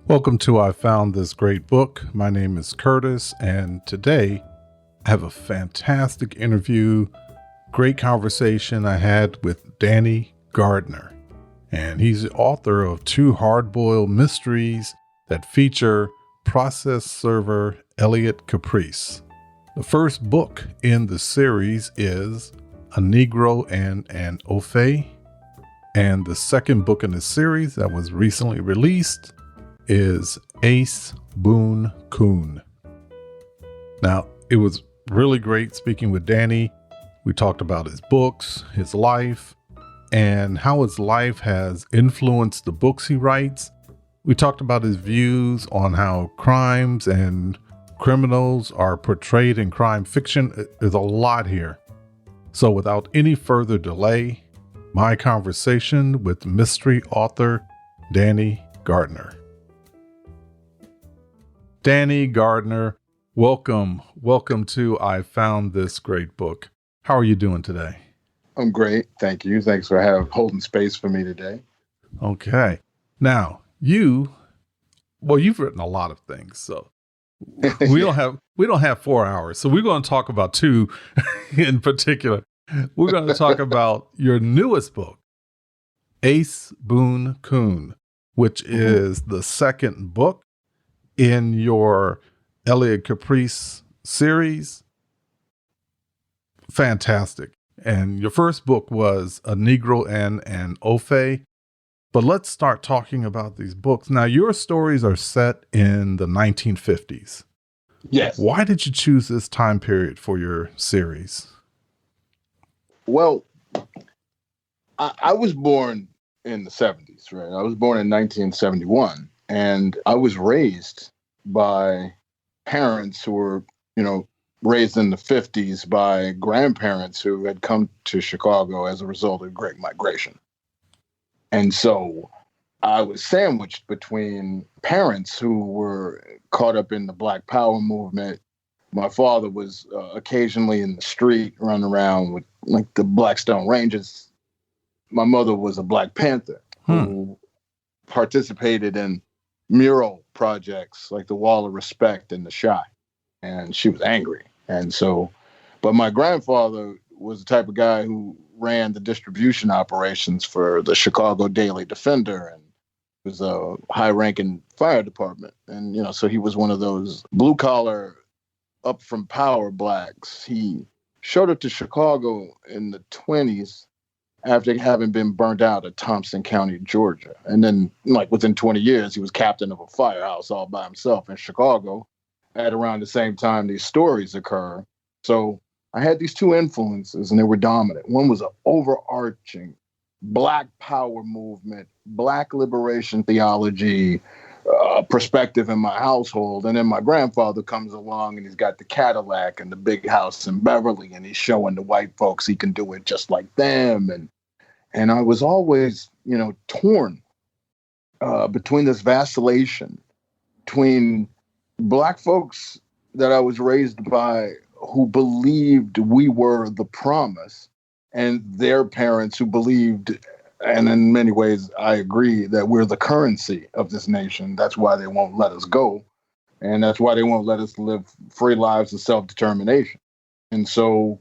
Welcome to I Found This Great Book. My name is Curtis, and today I have a fantastic interview, great conversation I had with Danny Gardner. And he's the author of two hard-boiled mysteries that feature process server Elliot Caprice. The first book in the series is A Negro and an Ofay. And the second book in the series that was recently released is Ace Boon Coon. Now, it was really great speaking with Danny. We talked about his books, his life, and how his life has influenced the books he writes. We talked about his views on how crimes and criminals are portrayed in crime fiction. There's a lot here. So without any further delay, my conversation with mystery author Danny Gardner. Danny Gardner, welcome to I Found This Great Book. How are you doing today? I'm great. Thank you. Thanks for holding space for me today. Okay. Now, you've written a lot of things, so we don't have 4 hours. So we're going to talk about two in particular. We're going to talk about your newest book, Ace Boon Coon, which is the second book in your Elliot Caprice series. Fantastic. And your first book was A Negro and an Ofay. But let's start talking about these books. Now, your stories are set in the 1950s. Yes. Why did you choose this time period for your series? Well, I was born in the 70s, right? I was born in 1971. And I was raised by parents who were, raised in the 50s by grandparents who had come to Chicago as a result of Great Migration. And so I was sandwiched between parents who were caught up in the Black Power movement. My father was occasionally in the street running around with like the Blackstone Rangers. My mother was a Black Panther who participated in mural projects like the Wall of Respect and the Shy. And she was angry. And so, but my grandfather was the type of guy who ran the distribution operations for the Chicago Daily Defender and was a high-ranking fire department. And, so he was one of those blue-collar, up-from-power blacks. He showed up to Chicago in the 20s after having been burnt out at Thompson County, Georgia. And then, within 20 years, he was captain of a firehouse all by himself in Chicago at around the same time these stories occur. So I had these two influences, and they were dominant. One was an overarching Black power movement, Black liberation theology perspective in my household. And then my grandfather comes along, and he's got the Cadillac and the big house in Beverly, and he's showing the white folks he can do it just like them. And I was always, torn between this vacillation between Black folks that I was raised by who believed we were the promise and their parents who believed, and in many ways, I agree, that we're the currency of this nation. That's why they won't let us go. And that's why they won't let us live free lives of self-determination. And so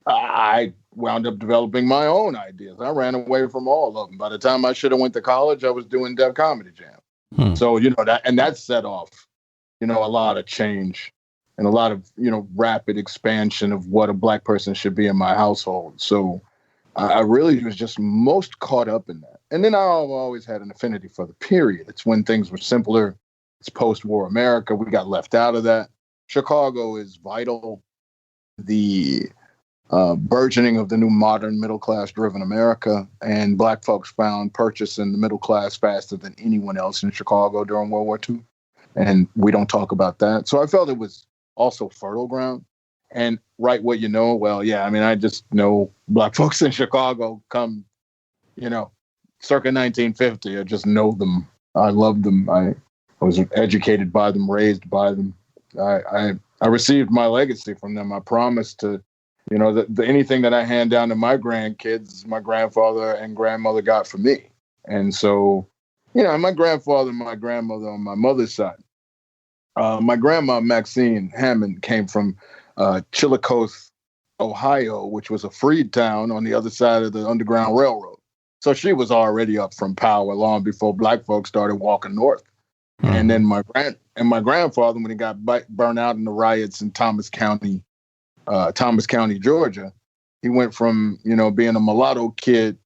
I wound up developing my own ideas. I ran away from all of them. By the time I should have went to college, I was doing Def Comedy Jam. So, that set off, a lot of change and a lot of, rapid expansion of what a Black person should be in my household. So I really was just most caught up in that. And then I've always had an affinity for the period. It's when things were simpler. It's post-war America. We got left out of that. Chicago is vital. The burgeoning of the new modern middle-class driven America, and Black folks found purchase in the middle class faster than anyone else in Chicago during World War II. And we don't talk about that. So I felt it was also fertile ground. And write what you know. Well, yeah, I just know Black folks in Chicago come, circa 1950. I just know them. I love them. I was educated by them, raised by them. I received my legacy from them. I promised to, anything that I hand down to my grandkids, my grandfather and grandmother got for me. And so My grandfather and my grandmother on my mother's side. My grandma, Maxine Hammond, came from Chillicothe, Ohio, which was a freed town on the other side of the Underground Railroad. So she was already up from power long before black folks started walking north. Mm-hmm. And then my grandfather, when he got burned out in the riots in Thomas County, Georgia, he went from being a mulatto kid,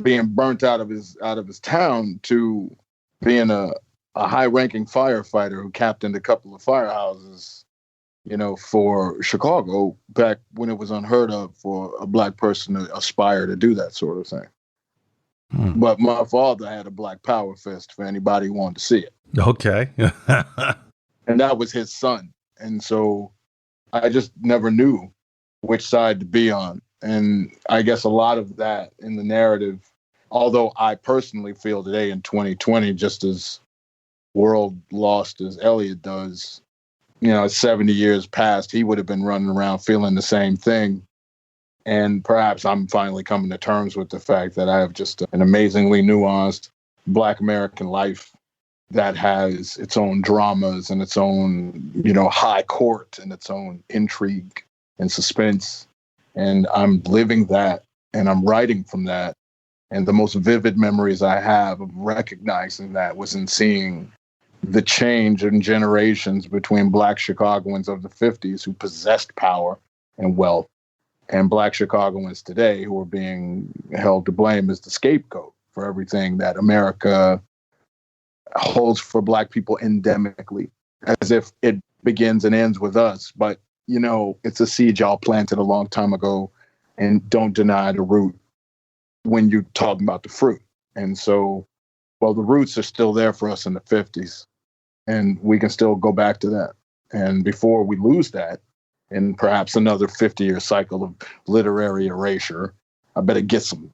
being burnt out of his town, to being a high-ranking firefighter who captained a couple of firehouses, for Chicago back when it was unheard of for a black person to aspire to do that sort of thing. But my father had a black power fist for anybody who wanted to see it. Okay. And that was his son. And so I just never knew which side to be on. And I guess a lot of that in the narrative, although I personally feel today in 2020, just as world lost as Elliot does, 70 years past, he would have been running around feeling the same thing. And perhaps I'm finally coming to terms with the fact that I have just an amazingly nuanced Black American life that has its own dramas and its own, high court and its own intrigue and suspense. And I'm living that and I'm writing from that. And the most vivid memories I have of recognizing that was in seeing the change in generations between Black Chicagoans of the 50s who possessed power and wealth, and Black Chicagoans today who are being held to blame as the scapegoat for everything that America holds for Black people endemically, as if it begins and ends with us. But, it's a seed y'all planted a long time ago, and don't deny the root when you're talking about the fruit. And so, the roots are still there for us in the 50s, and we can still go back to that. And before we lose that, in perhaps another 50-year cycle of literary erasure, I better get some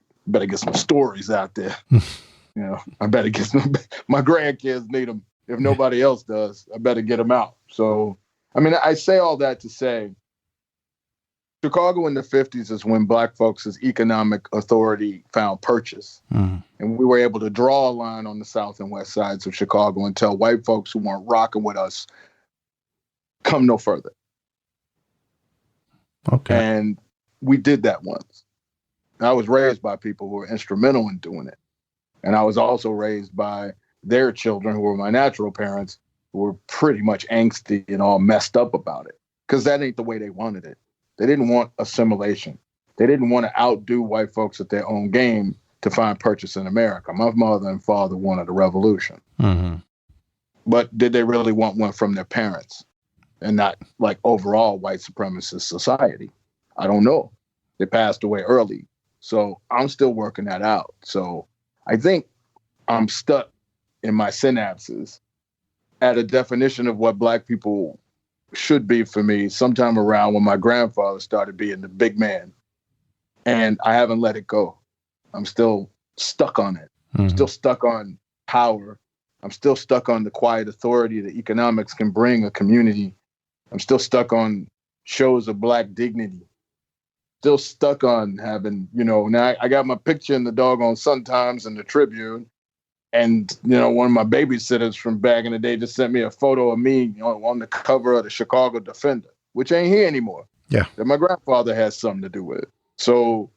stories out there. I better get some. My grandkids need them. If nobody else does, I better get them out. So, I say all that to say, Chicago in the 50s is when Black folks' economic authority found purchase. Mm. And we were able to draw a line on the south and west sides of Chicago and tell white folks who weren't rocking with us, come no further. Okay. And we did that once. I was raised by people who were instrumental in doing it. And I was also raised by their children, who were my natural parents, who were pretty much angsty and all messed up about it, because that ain't the way they wanted it. They didn't want assimilation. They didn't want to outdo white folks at their own game to find purchase in America. My mother and father wanted a revolution. Mm-hmm. But did they really want one from their parents and not like overall white supremacist society? I don't know. They passed away early. So I'm still working that out. So I think I'm stuck in my synapses at a definition of what Black people should be for me sometime around when my grandfather started being the big man. And I haven't let it go. I'm still stuck on it. Mm-hmm. I'm still stuck on power. I'm still stuck on the quiet authority that economics can bring a community. I'm still stuck on shows of Black dignity. Still stuck on having, now I got my picture in the doggone Sun-Times and the Tribune. And, one of my babysitters from back in the day just sent me a photo of me on the cover of the Chicago Defender, which ain't here anymore. Yeah. That my grandfather has something to do with it. So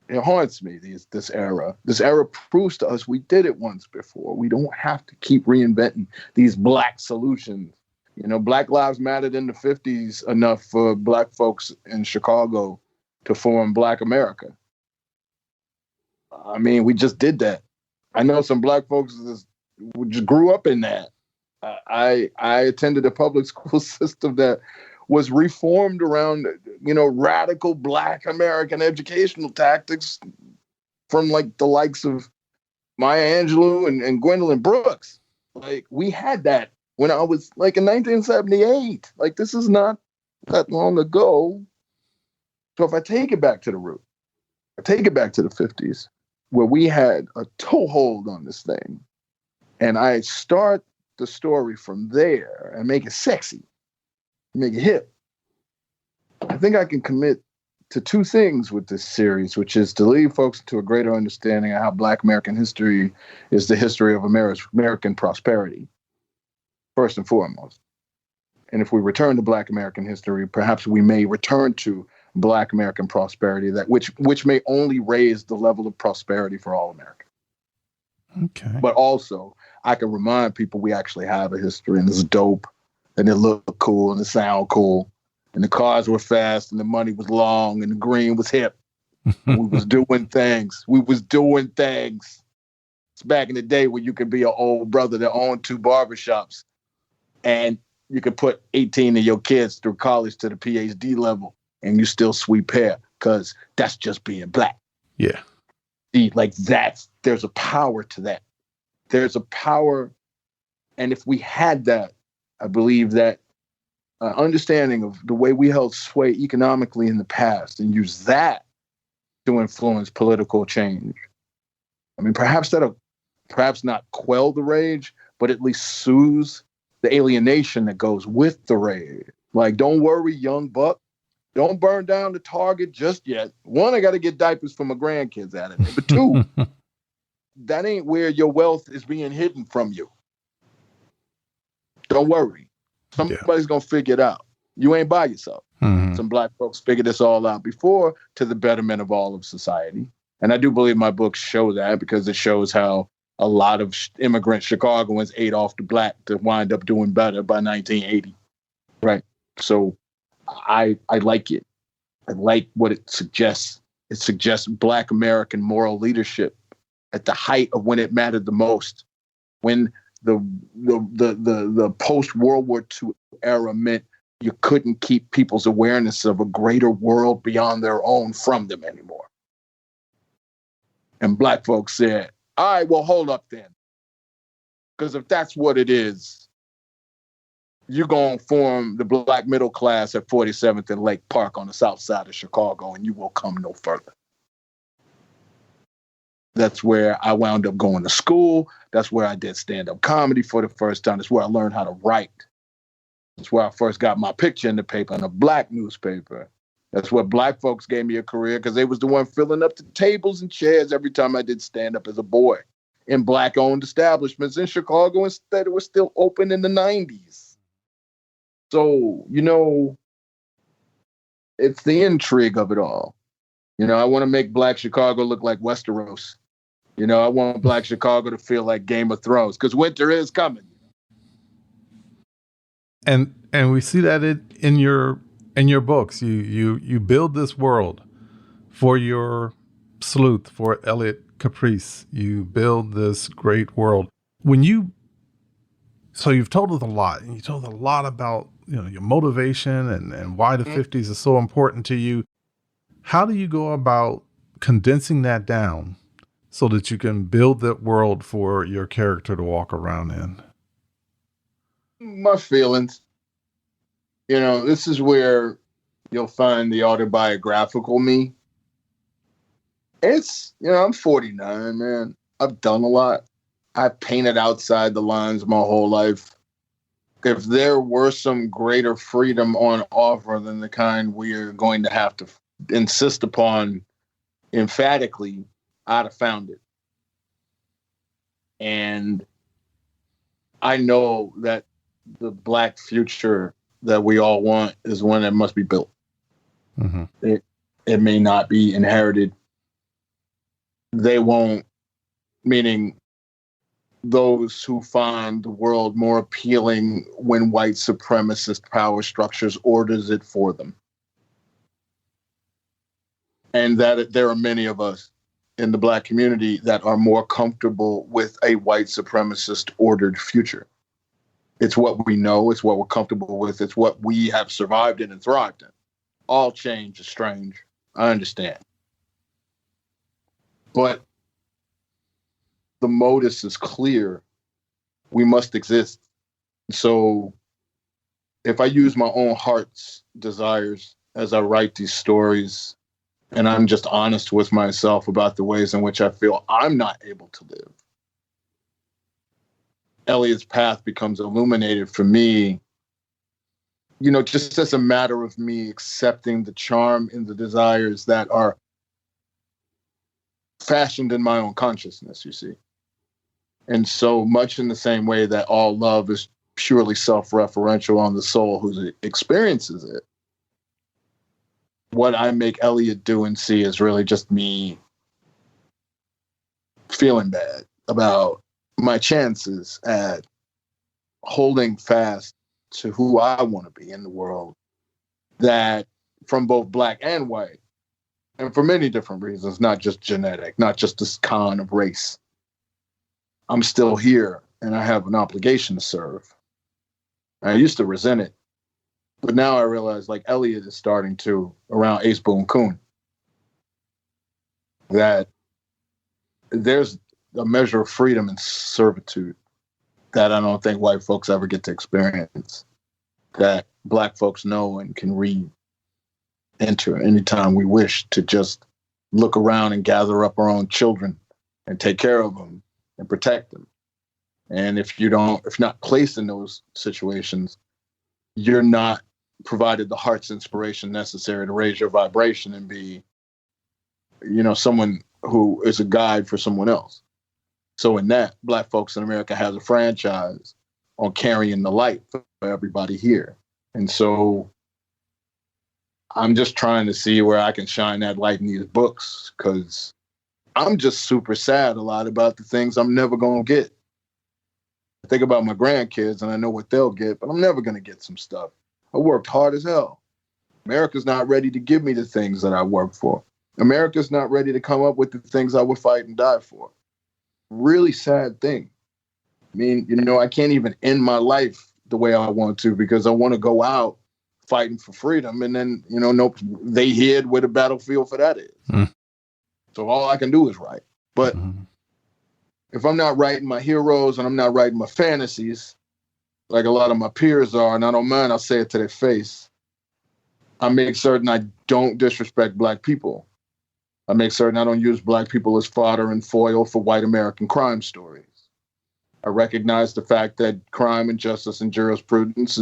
it haunts me, this era. This era proves to us we did it once before. We don't have to keep reinventing these Black solutions. Black lives mattered in the 50s enough for Black folks in Chicago to form Black America. We just did that. I know some Black folks just grew up in that. I attended a public school system that was reformed around, radical Black American educational tactics from like the likes of Maya Angelou and Gwendolyn Brooks. Like, we had that when I was like in 1978. Like, this is not that long ago. So if I take it back to the root, I take it back to the 50s, where we had a toehold on this thing, and I start the story from there and make it sexy, make it hip, I think I can commit to two things with this series, which is to lead folks to a greater understanding of how Black American history is the history of American prosperity, first and foremost. And if we return to Black American history, perhaps we may return to Black American prosperity, which may only raise the level of prosperity for all Americans. Okay. But also, I can remind people we actually have a history, and it's dope, and it looked cool, and it sound cool, and the cars were fast, and the money was long, and the green was hip. And we was doing things. It's back in the day when you could be an old brother that owned 2 barbershops, and you could put 18 of your kids through college to the PhD level, and you still sweep hair, because that's just being Black. Yeah. See, like there's a power to that. There's a power. And if we had that, I believe that understanding of the way we held sway economically in the past and use that to influence political change. I mean, perhaps not quell the rage, but at least soothe the alienation that goes with the rage. Like, don't worry, young buck. Don't burn down the Target just yet. 1, I got to get diapers for my grandkids out of it. But 2, that ain't where your wealth is being hidden from you. Don't worry. Somebody's going to figure it out. You ain't by yourself. Mm-hmm. Some Black folks figured this all out before, to the betterment of all of society. And I do believe my books show that, because it shows how a lot of immigrant Chicagoans ate off the Black to wind up doing better by 1980. Right. So I like it. I like what it suggests. It suggests Black American moral leadership at the height of when it mattered the most, when the post-World War II era meant you couldn't keep people's awareness of a greater world beyond their own from them anymore. And Black folks said, all right, well, hold up then. Because if that's what it is, you're going to form the Black middle class at 47th and Lake Park on the south side of Chicago, and you will come no further. That's where I wound up going to school. That's where I did stand-up comedy for the first time. That's where I learned how to write. That's where I first got my picture in the paper, in a Black newspaper. That's where Black folks gave me a career, because they was the one filling up the tables and chairs every time I did stand-up as a boy in Black-owned establishments in Chicago, instead it was still open in the 90s. So, it's the intrigue of it all. I want to make Black Chicago look like Westeros. I want Black Chicago to feel like Game of Thrones, because winter is coming. And we see that in your books. You build this world for your sleuth, for Elliot Caprice. You build this great world. So you've told us a lot, and you told a lot about your motivation and why the 50s is so important to you. How do you go about condensing that down so that you can build that world for your character to walk around in? My feelings. This is where you'll find the autobiographical me. It's, I'm 49, man. I've done a lot. I've painted outside the lines my whole life. If there were some greater freedom on offer than the kind we're going to have to insist upon emphatically, I'd have found it. And I know that the Black future that we all want is one that must be built. Mm-hmm. It may not be inherited. They won't, meaning those who find the world more appealing when white supremacist power structures orders it for them. And that there are many of us in the Black community that are more comfortable with a white supremacist ordered future. It's what we know. It's what we're comfortable with. It's what we have survived in and thrived in. All change is strange. I understand. But the modus is clear. We must exist. So if I use my own heart's desires as I write these stories, and I'm just honest with myself about the ways in which I feel I'm not able to live, Elliot's path becomes illuminated for me just as a matter of me accepting the charm and the desires that are fashioned in my own consciousness, you see. And so much in the same way that all love is purely self-referential on the soul who experiences it, what I make Elliot do and see is really just me feeling bad about my chances at holding fast to who I want to be in the world, that from both black and white, and for many different reasons, not just genetic, not just this con of race, I'm still here and I have an obligation to serve. I used to resent it, but now I realize, like Elliot is starting to, around Ace Boon Coon, that there's a measure of freedom and servitude that I don't think white folks ever get to experience, that black folks know and can enter anytime we wish, to just look around and gather up our own children and take care of them and protect them. And if not placed in those situations, you're not provided the heart's inspiration necessary to raise your vibration and be, someone who is a guide for someone else. So in that, black folks in America has a franchise on carrying the light for everybody here. And so I'm just trying to see where I can shine that light in these books, because I'm just super sad a lot about the things I'm never going to get. I think about my grandkids and I know what they'll get, but I'm never going to get some stuff. I worked hard as hell. America's not ready to give me the things that I worked for. America's not ready to come up with the things I would fight and die for. Really sad thing. I mean, I can't even end my life the way I want to, because I want to go out fighting for freedom. And then, nope, they hid where the battlefield for that is. So all I can do is write. But if I'm not writing my heroes and I'm not writing my fantasies, like a lot of my peers are, and I don't mind, I'll say it to their face, I make certain I don't disrespect black people. I make certain I don't use black people as fodder and foil for white American crime stories. I recognize the fact that crime and justice and jurisprudence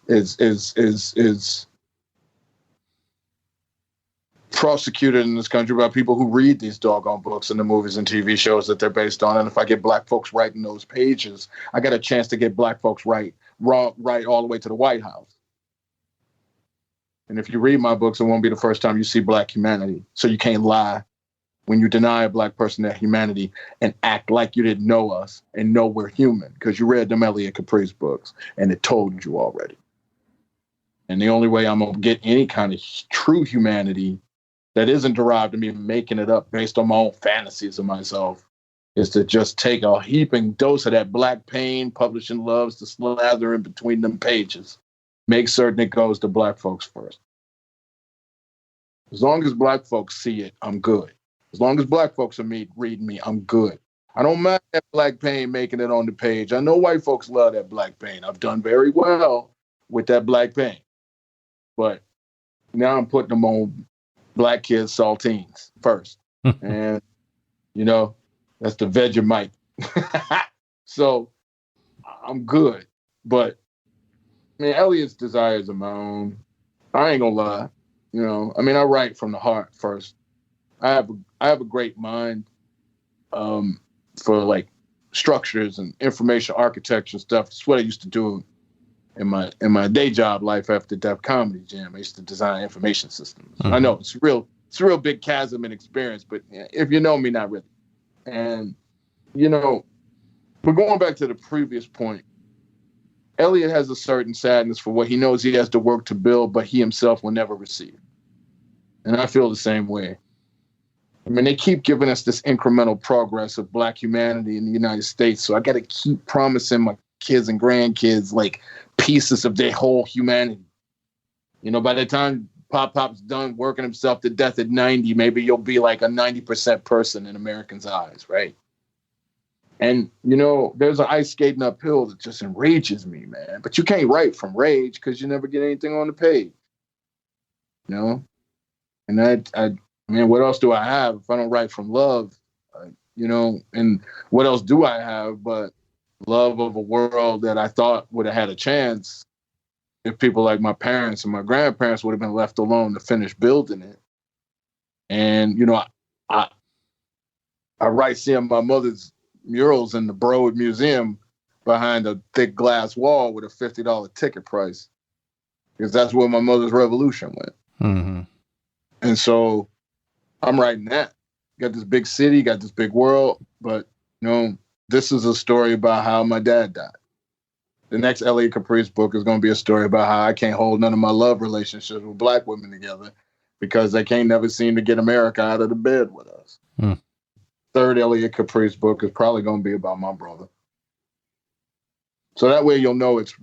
is prosecuted in this country by people who read these doggone books and the movies and TV shows that they're based on. And if I get black folks writing those pages, I got a chance to get black folks right all the way to the White House. And if you read my books, it won't be the first time you see black humanity. So you can't lie when you deny a black person their humanity and act like you didn't know us and know we're human, because you read them Elliot Caprice books and it told you already. And the only way I'm going to get any kind of true humanity that isn't derived to me making it up based on my own fantasies of myself is to just take a heaping dose of that black pain publishing loves to slather in between them pages. Make certain it goes to black folks first. As long as black folks see it, I'm good. As long as black folks are reading me, I'm good. I don't mind that black pain making it on the page. I know white folks love that black pain. I've done very well with that black pain. But now I'm putting them on black kids' saltines first. And, that's the Vegemite. So I'm good. But, Elliot's desires are my own. I ain't gonna lie. I write from the heart first. I have a great mind for like structures and information architecture and stuff. It's what I used to do in my day job life after Def Comedy Jam. I used to design information systems. I know it's a real big chasm in experience, but if you know me, not really. And but going back to the previous point, Elliot has a certain sadness for what he knows he has to work to build, but he himself will never receive. And I feel the same way. They keep giving us this incremental progress of black humanity in the United States. So I got to keep promising my kids and grandkids like pieces of their whole humanity. By the time Pop's done working himself to death at 90, maybe you'll be like a 90% person in Americans' eyes, right? And, there's an ice skating uphill that just enrages me, man. But you can't write from rage because you never get anything on the page. And what else do I have if I don't write from love? And what else do I have but love of a world that I thought would have had a chance if people like my parents and my grandparents would have been left alone to finish building it. And, I write seeing my mother's murals in the Broad Museum behind a thick glass wall with a $50 ticket price, because that's where my mother's revolution went. Mm-hmm. And so I'm writing that. Got this big city, got this big world, but this is a story about how my dad died. The next Elliot Caprice book is going to be a story about how I can't hold none of my love relationships with Black women together because they can't never seem to get America out of the bed with us. Mm. Third Elliot Caprice book is probably going to be about my brother. So that way you'll know it's,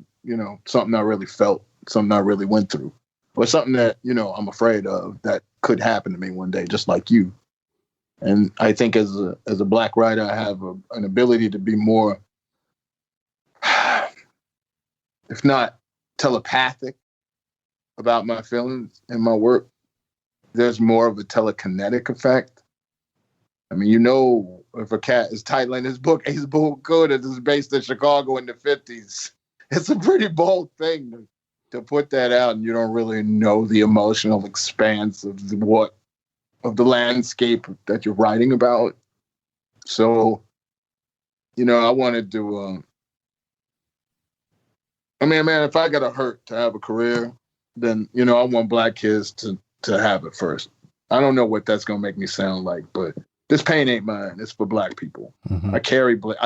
something I really felt, something I really went through, or something that, I'm afraid of that could happen to me one day, just like you. And I think as a Black writer, I have an ability to be more, if not telepathic, about my feelings in my work. There's more of a telekinetic effect. I mean, if a cat is titling his book Ace Boon Coon, it is based in Chicago in the 50s. It's a pretty bold thing to put that out, and you don't really know the emotional expanse of the landscape that you're writing about. So, I wanted to, if I got to hurt to have a career, then, I want Black kids to have it first. I don't know what that's going to make me sound like, but this pain ain't mine. It's for Black people. Mm-hmm. I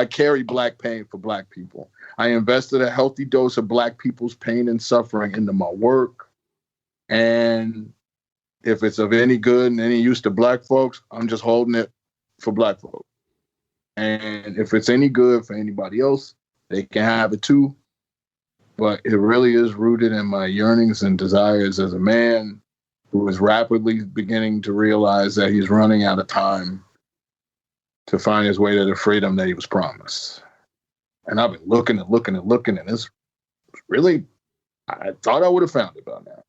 carry Black pain for Black people. I invested a healthy dose of Black people's pain and suffering into my work. And if it's of any good and any use to Black folks, I'm just holding it for Black folks. And if it's any good for anybody else, they can have it too. But it really is rooted in my yearnings and desires as a man who is rapidly beginning to realize that he's running out of time to find his way to the freedom that he was promised. And I've been looking and looking and looking, and it's really, I thought I would have found it by now.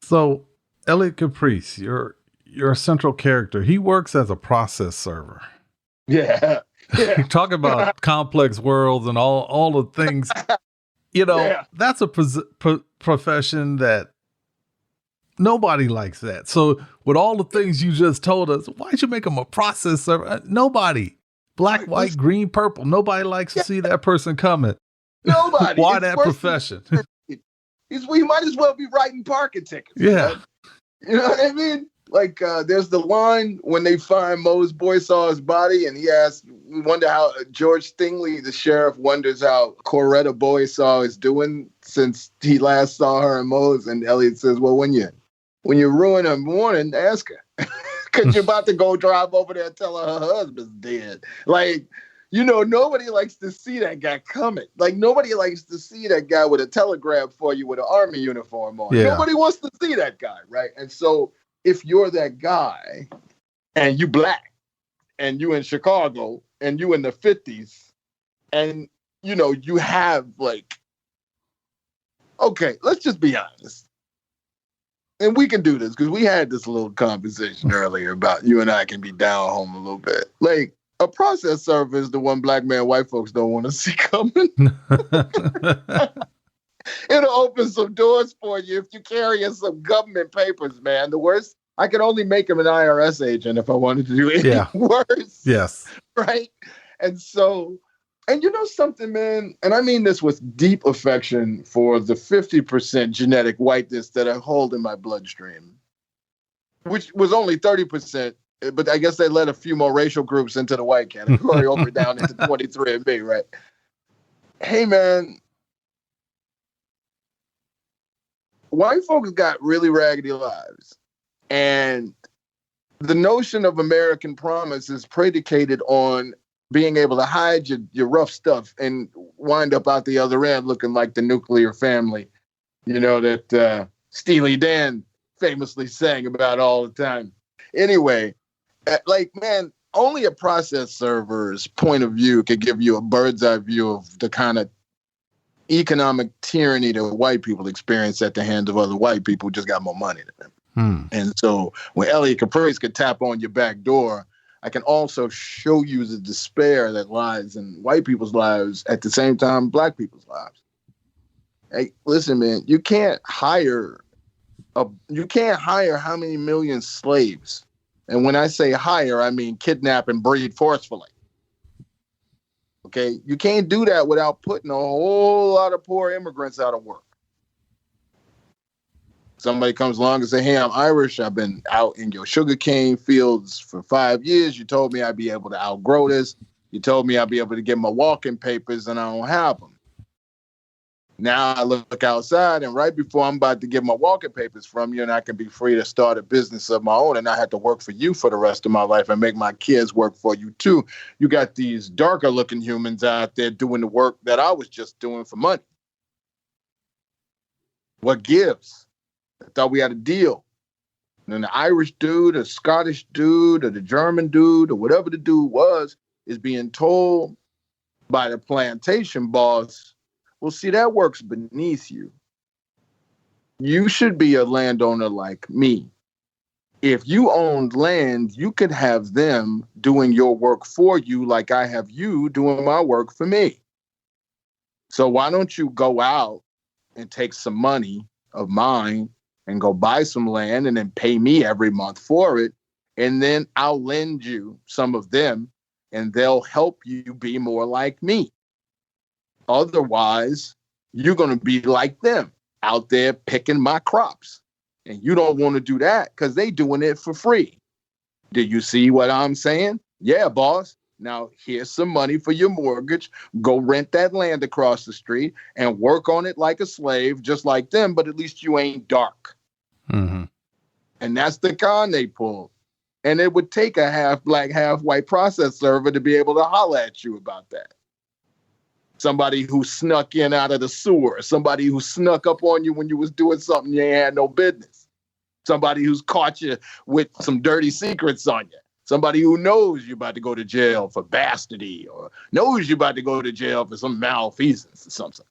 So, Elliot Caprice, you're a central character. He works as a process server. Yeah. Talk about complex worlds and all the things. That's a profession that nobody likes that. So with all the things you just told us, why'd you make him a process server? Nobody. Black, white, green, purple. Nobody likes to see that person coming. Nobody. Why that profession? We might as well be writing parking tickets. Yeah. Man. You know what I mean? Like, there's the line when they find Mo's boy saw his body, and we wonder how George Stingley, the sheriff, wonders how Coretta Boy saw is doing since he last saw her in Mo's. And Elliot says, well, when you ruin her morning, ask her. Because you're about to go drive over there and tell her husband's dead. Like, nobody likes to see that guy coming. Like, nobody likes to see that guy with a telegram for you with an army uniform on. Yeah. Nobody wants to see that guy, right? And so if you're that guy and you Black and you in Chicago and you in the 50s and, you have okay, let's just be honest. And we can do this because we had this little conversation earlier about you and I can be down home a little bit. Like, a process server is the one Black man white folks don't want to see coming. It'll open some doors for you if you carry in some government papers, man. The worst, I could only make him an IRS agent if I wanted to do anything worse. Yes. Right? And so, and something, man, and I mean this with deep affection for the 50% genetic whiteness that I hold in my bloodstream, which was only 30%, but I guess they let a few more racial groups into the white category over down into 23andMe, right? Hey, man, white folks got really raggedy lives. And the notion of American promise is predicated on being able to hide your rough stuff and wind up out the other end looking like the nuclear family, that Steely Dan famously sang about all the time. Anyway, man, only a process server's point of view could give you a bird's eye view of the kind of economic tyranny that white people experience at the hands of other white people who just got more money than them. And so when Elliot Caprice could tap on your back door, I can also show you the despair that lies in white people's lives at the same time Black people's lives. Hey, listen, man, you can't hire how many million slaves. And when I say hire, I mean kidnap and breed forcefully. Okay? You can't do that without putting a whole lot of poor immigrants out of work. Somebody comes along and say, hey, I'm Irish. I've been out in your sugarcane fields for 5 years. You told me I'd be able to outgrow this. You told me I'd be able to get my walking papers, and I don't have them. Now I look outside, and right before I'm about to get my walking papers from you, and I can be free to start a business of my own, and I have to work for you for the rest of my life and make my kids work for you too. You got these darker looking humans out there doing the work that I was just doing for money. What gives? I thought we had a deal. And then the Irish dude, or Scottish dude, or the German dude, or whatever the dude was, is being told by the plantation boss, well, see, that works beneath you. You should be a landowner like me. If you owned land, you could have them doing your work for you like I have you doing my work for me. So why don't you go out and take some money of mine and go buy some land and then pay me every month for it, and then I'll lend you some of them, and they'll help you be more like me. Otherwise, you're going to be like them out there picking my crops. And you don't want to do that because they doing it for free. Do you see what I'm saying? Yeah, boss. Now, here's some money for your mortgage. Go rent that land across the street and work on it like a slave, just like them, but at least you ain't dark. Mm-hmm. And that's the con they pulled. And it would take a half black, half white process server to be able to holler at you about that. Somebody who snuck in out of the sewer, somebody who snuck up on you when you was doing something you ain't had no business, somebody who's caught you with some dirty secrets on you, somebody who knows you're about to go to jail for bastardy or knows you're about to go to jail for some malfeasance or something.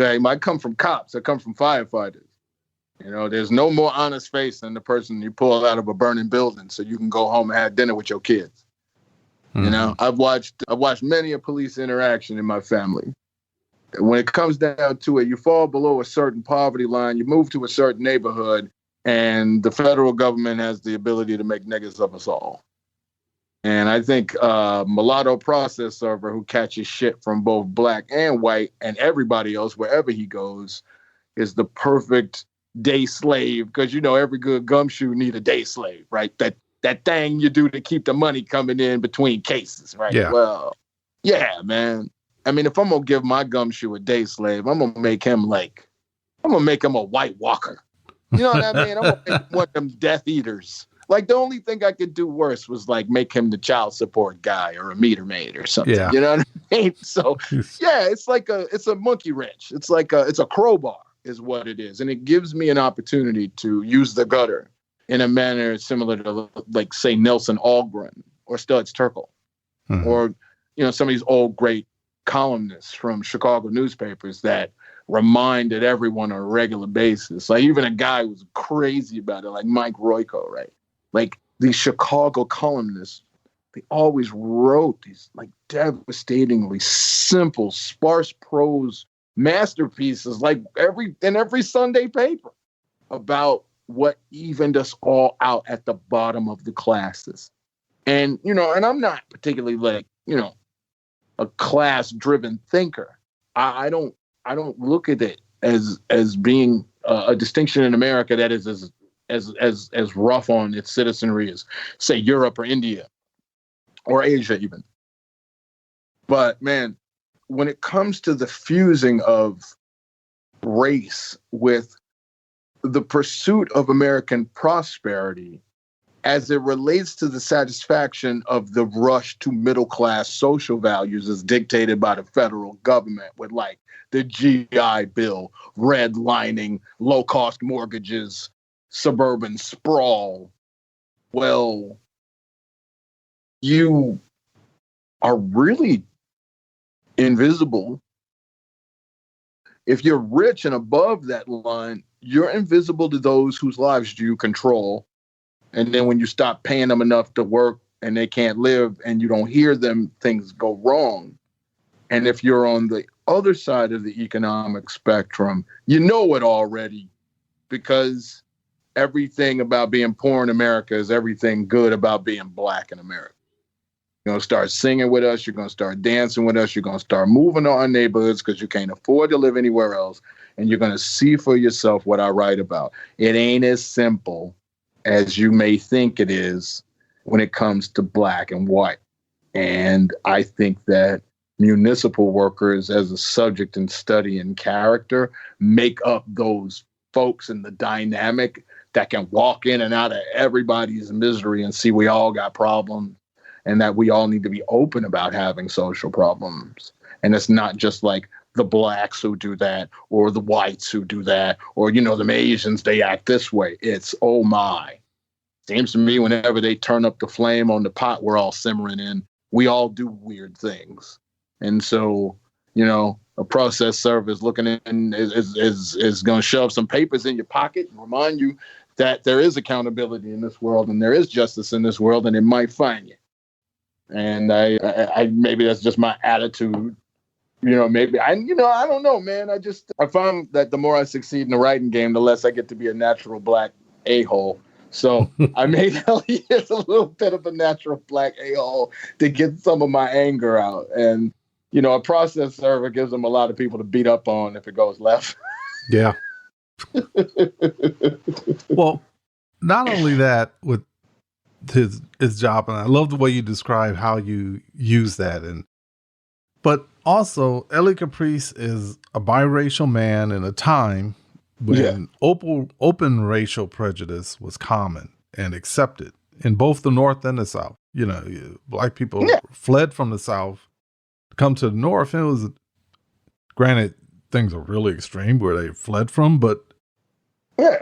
Okay, it might come from cops, it come from firefighters. You know, there's no more honest face than the person you pull out of a burning building so you can go home and have dinner with your kids. Mm-hmm. You know, I've watched many a police interaction in my family. When it comes down to it, you fall below a certain poverty line, you move to a certain neighborhood, and the federal government has the ability to make niggas of us all. And I think Mulatto process server who catches shit from both black and white and everybody else wherever he goes is the perfect day slave, because you know every good gumshoe need a day slave, right? That thing you do to keep the money coming in between cases, right? Yeah. Well, yeah, man. I mean, if I'm gonna give my gumshoe a day slave, I'm gonna make him a White Walker. You know what I mean? I'm gonna make him one of them Death Eaters. Like the only thing I could do worse was like make him the child support guy or a meter maid or something. Yeah. You know what I mean? So yeah, it's a monkey wrench. It's a crowbar is what it is. And it gives me an opportunity to use the gutter in a manner similar to, like, say, Nelson Algren or Studs Terkel, or, you know, some of these old great columnists from Chicago newspapers that reminded everyone on a regular basis. Like even a guy who was crazy about it, like Mike Royko, right? Like these Chicago columnists, they always wrote these like devastatingly simple, sparse prose masterpieces, like every Sunday paper about what evened us all out at the bottom of the classes. And, you know, and I'm not particularly like, you know, a class-driven thinker. I don't look at it as being a distinction in America that is as rough on its citizenry as, say, Europe or India or Asia even. But man, when it comes to the fusing of race with the pursuit of American prosperity as it relates to the satisfaction of the rush to middle-class social values as dictated by the federal government with like the GI Bill, redlining, low-cost mortgages, suburban sprawl, well, you are really invisible. If you're rich and above that line, you're invisible to those whose lives you control. And then when you stop paying them enough to work and they can't live and you don't hear them, things go wrong. And if you're on the other side of the economic spectrum, you know it already, because everything about being poor in America is everything good about being black in America. You're going to start singing with us. You're going to start dancing with us. You're going to start moving to our neighborhoods because you can't afford to live anywhere else. And you're going to see for yourself what I write about. It ain't as simple as you may think it is when it comes to black and white. And I think that municipal workers as a subject and study and character make up those folks in the dynamic that can walk in and out of everybody's misery and see we all got problems and that we all need to be open about having social problems. And it's not just like the blacks who do that or the whites who do that or, you know, the Asians, they act this way. It's, oh my. Seems to me whenever they turn up the flame on the pot we're all simmering in, we all do weird things. And so, you know, a process server is looking in, is going to shove some papers in your pocket and remind you that there is accountability in this world and there is justice in this world and it might find you. And I maybe that's just my attitude. You know, maybe I don't know, man. I found that the more I succeed in the writing game, the less I get to be a natural black a-hole. So I made Elliot a little bit of a natural black a-hole to get some of my anger out. And, you know, a process server gives them a lot of people to beat up on if it goes left. Yeah. Well, not only that with his job, and I love the way you describe how you use that, but also Elliot Caprice is a biracial man in a time when open racial prejudice was common and accepted in both the North and the South. You know, black people fled from the South to come to the North, and it was, granted, things are really extreme where they fled from, but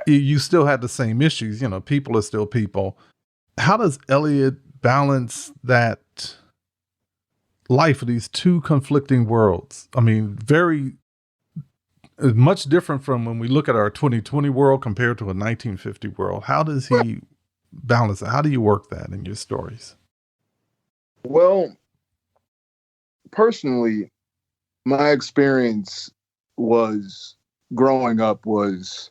you still had the same issues. You know, people are still people. How does Elliot balance that life of these two conflicting worlds? I mean, very much different from when we look at our 2020 world compared to a 1950 world. How does he balance it? How do you work that in your stories? Well, personally, my experience was growing up was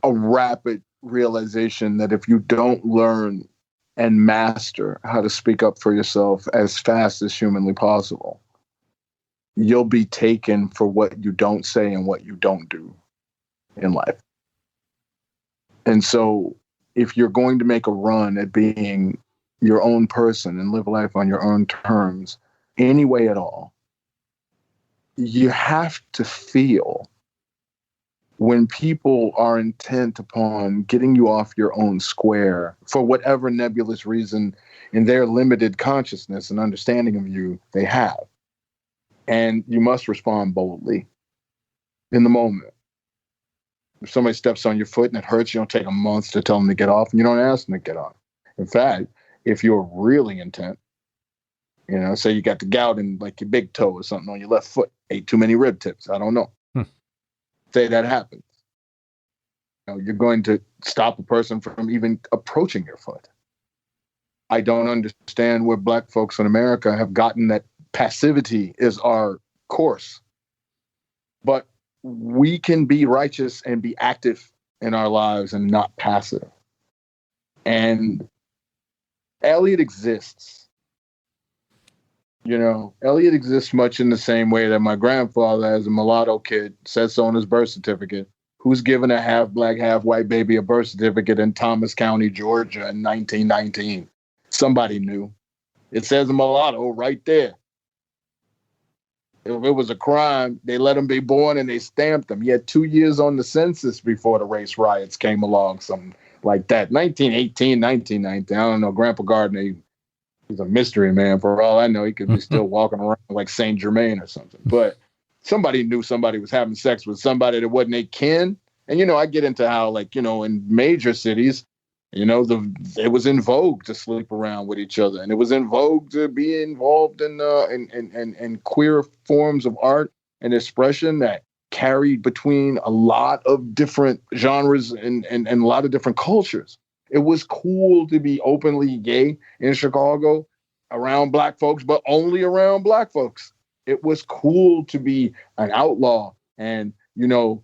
a rapid realization that if you don't learn and master how to speak up for yourself as fast as humanly possible, you'll be taken for what you don't say and what you don't do in life. And so if you're going to make a run at being your own person and live life on your own terms, any way at all, you have to feel when people are intent upon getting you off your own square for whatever nebulous reason in their limited consciousness and understanding of you they have. And you must respond boldly in the moment. If somebody steps on your foot and it hurts, you don't take a month to tell them to get off, and you don't ask them to get off. In fact, if you're really intent, you know, say you got the gout in like your big toe or something on your left foot, ate too many rib tips, I don't know. Say that happens. You know, you're going to stop a person from even approaching your foot. I don't understand where black folks in America have gotten that passivity is our course. But we can be righteous and be active in our lives and not passive. And Elliot exists. You know, Elliot exists much in the same way that my grandfather, as a mulatto kid, said so on his birth certificate, who's given a half black, half white baby a birth certificate in Thomas County, Georgia in 1919. Somebody knew. It says mulatto right there. If it was a crime, they let him be born and they stamped him. He had 2 years on the census before the race riots came along, something like that. 1918, 1919. I don't know. Grandpa Gardner, he's a mystery man. For all I know, he could be still walking around like Saint Germain or something. But somebody knew somebody was having sex with somebody that wasn't a kin. And, you know, I get into how, like, you know, in major cities, you know, it was in vogue to sleep around with each other, and it was in vogue to be involved in queer forms of art and expression that carried between a lot of different genres and a lot of different cultures. It was cool to be openly gay in Chicago around black folks, but only around black folks. It was cool to be an outlaw and,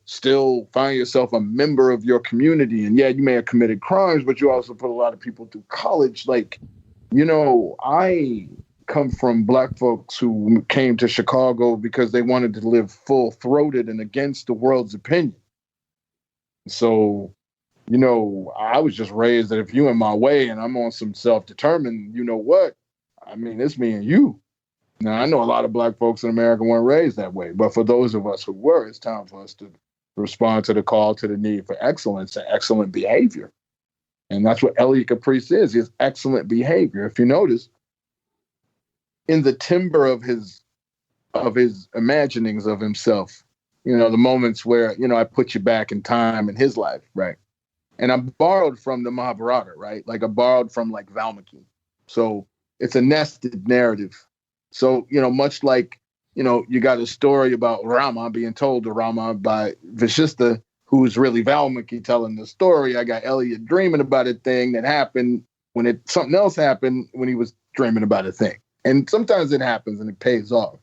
still find yourself a member of your community. And yeah, you may have committed crimes, but you also put a lot of people through college. Like, I come from Black folks who came to Chicago because they wanted to live full-throated and against the world's opinion. So, I was just raised that if you in my way and I'm on some self-determined, you know what? I mean, it's me and you. Now, I know a lot of Black folks in America weren't raised that way, but for those of us who were, it's time for us to respond to the call to the need for excellence and excellent behavior. And that's what Elliot Caprice is excellent behavior. If you notice, in the timbre of his imaginings of himself, the moments where, I put you back in time in his life, right? And I borrowed from the Mahabharata, right? Like I borrowed from like Valmiki. So it's a nested narrative. So, much like, you got a story about Rama being told to Rama by Vashista, who's really Valmiki telling the story. I got Elliot dreaming about a thing that happened when something else happened when he was dreaming about a thing. And sometimes it happens and it pays off.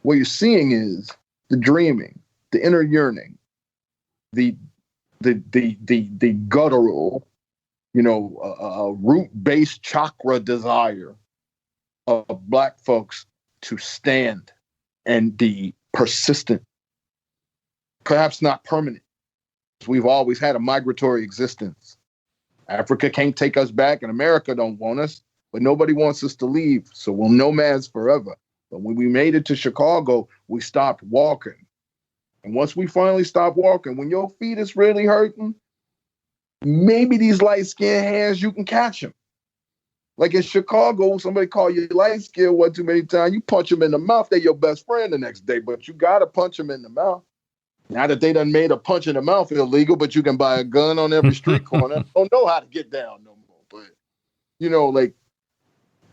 What you're seeing is the dreaming, the inner yearning, the guttural, root-based chakra desire of Black folks to stand and be persistent, perhaps not permanent. We've always had a migratory existence. Africa can't take us back and America don't want us, but nobody wants us to leave. So we'll nomads forever. But when we made it to Chicago, we stopped walking. And once we finally stopped walking, when your feet is really hurting, maybe these light-skinned hands, you can catch them. Like in Chicago, somebody call you light-skinned one too many times, you punch them in the mouth, they're your best friend the next day, but you got to punch them in the mouth. Now that they done made a punch in the mouth illegal, but you can buy a gun on every street corner. Don't know how to get down no more. But, like,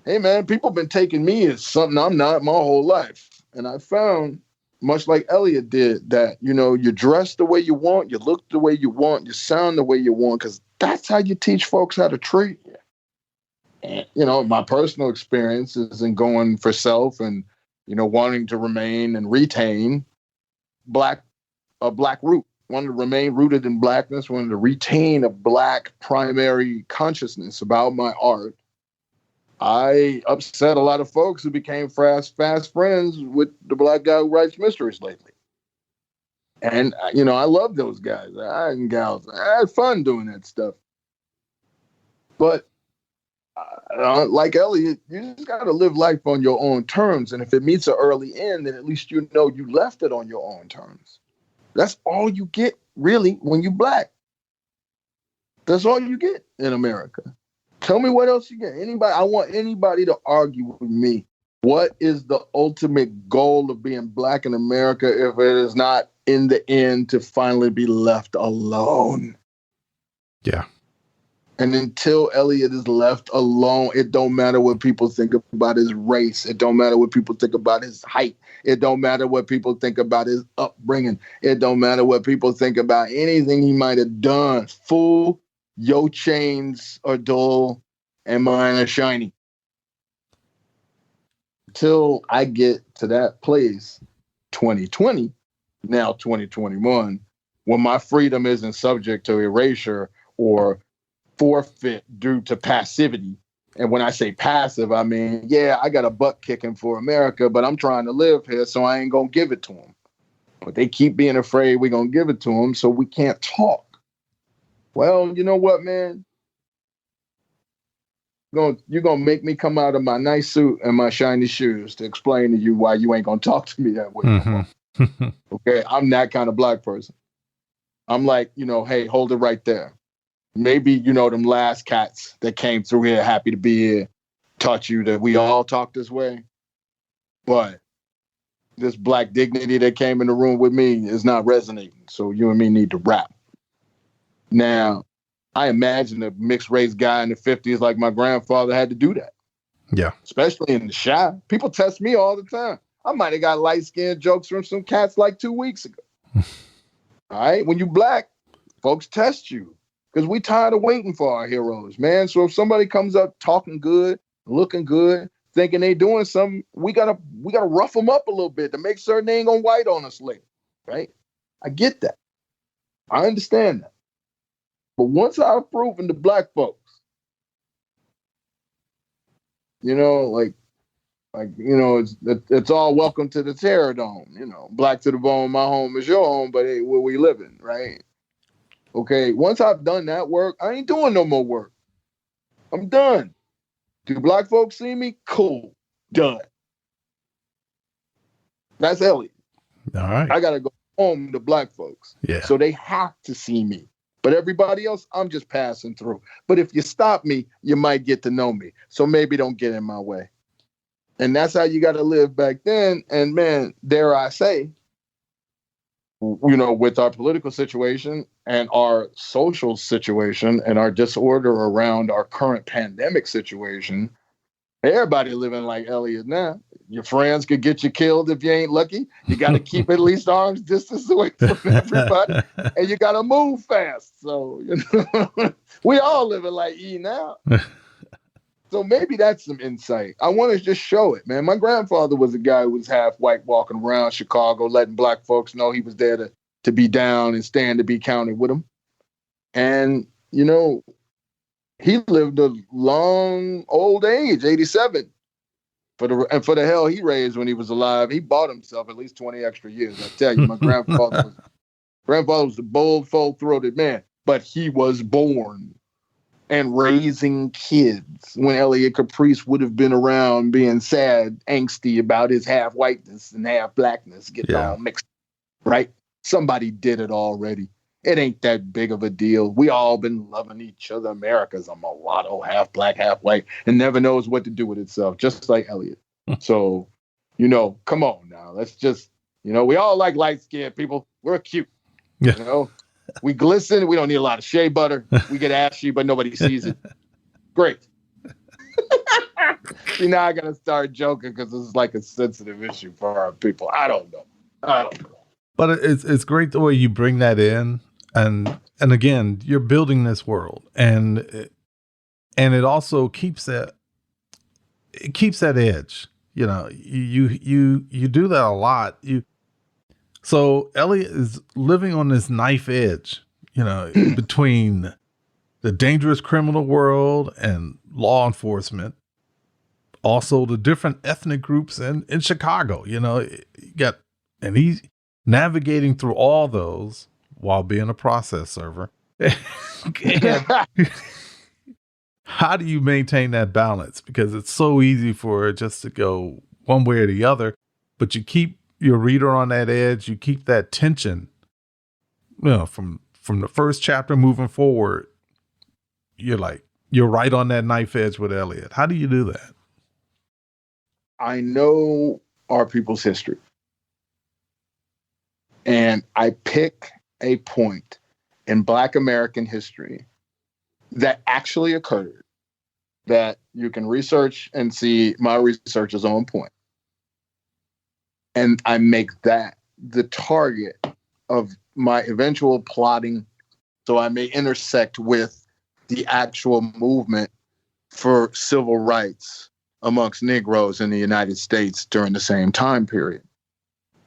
hey, man, people been taking me as something I'm not my whole life. And I found, much like Elliot did, that, you dress the way you want, you look the way you want, you sound the way you want, because that's how you teach folks how to treat you. And, my personal experience is in going for self and, wanting to remain and retain a Black root, wanted to remain rooted in Blackness, wanted to retain a Black primary consciousness about my art. I upset a lot of folks who became fast friends with the Black guy who writes mysteries lately. And, I love those guys and gals. I had fun doing that stuff. But like Elliot, you just got to live life on your own terms. And if it meets an early end, then at least you left it on your own terms. That's all you get, really, when you Black. That's all you get in America. Tell me what else you get. I want anybody to argue with me. What is the ultimate goal of being Black in America if it is not, in the end, to finally be left alone? Yeah. And until Elliot is left alone, it don't matter what people think about his race. It don't matter what people think about his height. It don't matter what people think about his upbringing. It don't matter what people think about anything he might have done. Fool, your chains are dull and mine are shiny. Until I get to that place, 2020, now 2021, when my freedom isn't subject to erasure or forfeit due to passivity. And when I say passive, I mean, yeah, I got a butt kicking for America, but I'm trying to live here, so I ain't going to give it to them. But they keep being afraid we're going to give it to them, so we can't talk. Well, you know what, man? You're going to make me come out of my nice suit and my shiny shoes to explain to you why you ain't going to talk to me that way. Mm-hmm. Okay? I'm that kind of Black person. I'm like, hey, hold it right there. Maybe, them last cats that came through here happy to be here taught you that we all talk this way. But this Black dignity that came in the room with me is not resonating. So you and me need to rap. Now, I imagine a mixed race guy in the 50s like my grandfather had to do that. Yeah. Especially in the Chi. People test me all the time. I might have got light-skinned jokes from some cats like 2 weeks ago. All right? When you Black, folks test you. Because we tired of waiting for our heroes, man. So if somebody comes up talking good, looking good, thinking they doing something, we gotta rough them up a little bit to make certain they ain't gonna white on us later, right? I get that. I understand that. But once I've proven to black folks, it's all welcome to the terror dome, black to the bone, my home is your home, but hey, where we living, right? Okay, once I've done that work, I ain't doing no more work. I'm done. Do black folks see me? Cool. Done. That's Elliot. All right. I got to go home to black folks. Yeah. So they have to see me. But everybody else, I'm just passing through. But if you stop me, you might get to know me. So maybe don't get in my way. And that's how you got to live back then. And man, dare I say, with our political situation and our social situation and our disorder around our current pandemic situation, everybody living like Elliot now. Your friends could get you killed if you ain't lucky. You got to keep at least arm's distance away from everybody, and you got to move fast. So we all living like E now. So maybe that's some insight. I want to just show it, man. My grandfather was a guy who was half white, walking around Chicago, letting black folks know he was there to be down and stand to be counted with him. And he lived a long old age, 87. For the hell he raised when he was alive, he bought himself at least 20 extra years. I tell you, my grandfather was a bold, full-throated man, but he was born and raising kids when Elliot Caprice would have been around being sad, angsty about his half whiteness and half blackness getting all mixed, right? Somebody did it already. It ain't that big of a deal. We all been loving each other. America's a mulatto, half black, half white, and never knows what to do with itself, just like Elliot. So, come on now. Let's just, we all like light-skinned people. We're cute. Yeah. We glisten. We don't need a lot of shea butter. We get ashy, but nobody sees it. Great. See, now I got to start joking because this is like a sensitive issue for our people. I don't know. But it's great the way you bring that in. And again, you're building this world, and it also keeps that edge. You do that a lot. So Elliot is living on this knife edge, between the dangerous criminal world and law enforcement. Also, the different ethnic groups in Chicago. And he's navigating through all those while being a process server. How do you maintain that balance? Because it's so easy for it just to go one way or the other, but you keep your reader on that edge. You keep that tension, from the first chapter moving forward. You're right on that knife edge with Elliot. How do you do that? I know our people's history, and I pick a point in Black American history that actually occurred that you can research and see my research is on point. And I make that the target of my eventual plotting so I may intersect with the actual movement for civil rights amongst Negroes in the United States during the same time period.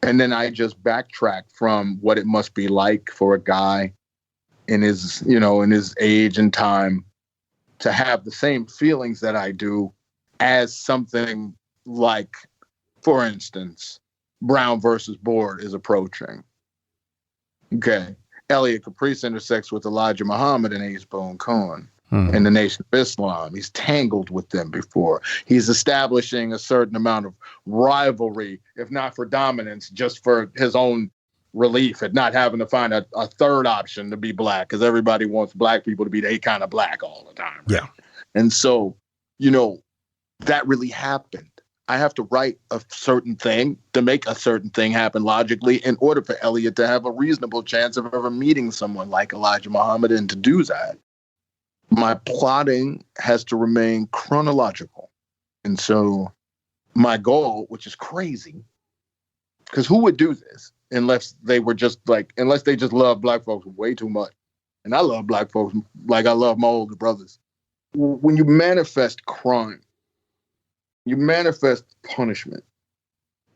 And then I just backtrack from what it must be like for a guy in his age and time to have the same feelings that I do as something like, for instance, Brown versus Board is approaching. Okay. Elliot Caprice intersects with Elijah Muhammad and Ace Boon Coon in the Nation of Islam. He's tangled with them before. He's establishing a certain amount of rivalry, if not for dominance, just for his own relief at not having to find a third option to be black, because everybody wants black people to be they kind of black all the time. Right? Yeah. And so, that really happened. I have to write a certain thing to make a certain thing happen logically in order for Elliot to have a reasonable chance of ever meeting someone like Elijah Muhammad. And to do that, my plotting has to remain chronological. And so my goal, which is crazy, because who would do this unless they just love black folks way too much? And I love black folks like I love my older brothers. When you manifest crime, you manifest punishment,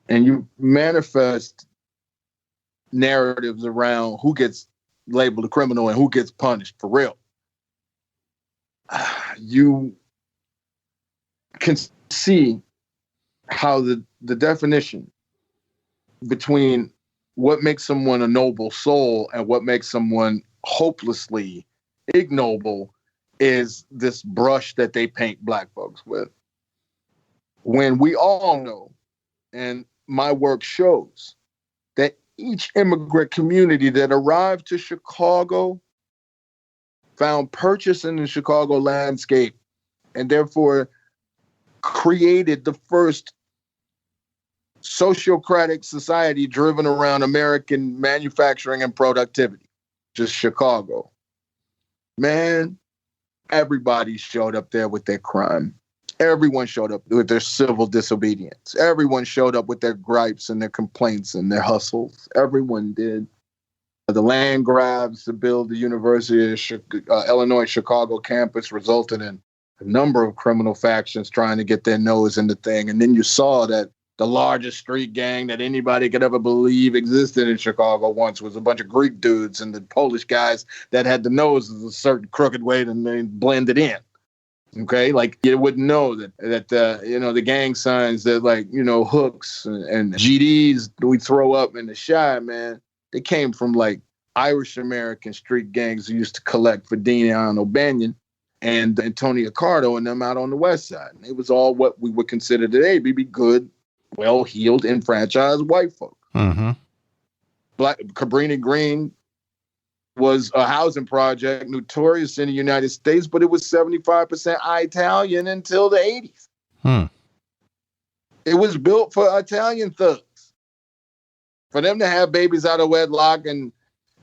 and you manifest narratives around who gets labeled a criminal and who gets punished for real. You can see how the definition between what makes someone a noble soul and what makes someone hopelessly ignoble is this brush that they paint Black folks with. When we all know, and my work shows, that each immigrant community that arrived to Chicago found purchase in the Chicago landscape and therefore created the first sociocratic society driven around American manufacturing and productivity, just Chicago. Man, everybody showed up there with their crime. Everyone showed up with their civil disobedience. Everyone showed up with their gripes and their complaints and their hustles. Everyone did. The land grabs to build the University of Illinois Chicago campus resulted in a number of criminal factions trying to get their nose in the thing. And then you saw that the largest street gang that anybody could ever believe existed in Chicago once was a bunch of Greek dudes, and the Polish guys that had the noses a certain crooked way and they blended in. Okay, like you wouldn't know that the gang signs that hooks and GDs we throw up in the Shy, man, they came from like Irish American street gangs who used to collect for Dion O'Banion and Antonio Cardo and them out on the West Side. And it was all what we would consider today to be good, well-heeled, enfranchised white folk. Mm-hmm. Cabrini Green was a housing project notorious in the United States, but it was 75% Italian until the 80s. It was built for Italian thugs. For them to have babies out of wedlock, and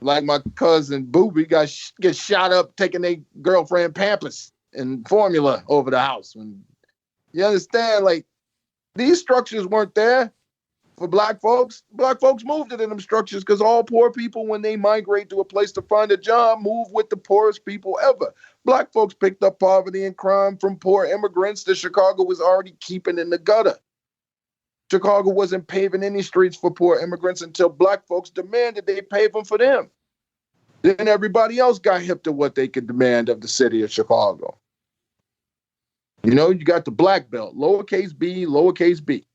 like my cousin Booby get shot up taking their girlfriend Pampers and formula over the house. And you understand, like, these structures weren't there for Black folks. Black folks moved into them structures because all poor people, when they migrate to a place to find a job, move with the poorest people ever. Black folks picked up poverty and crime from poor immigrants that Chicago was already keeping in the gutter. Chicago wasn't paving any streets for poor immigrants until Black folks demanded they pave them for them. Then everybody else got hip to what they could demand of the city of Chicago. You got the Black Belt, lowercase b, lowercase b.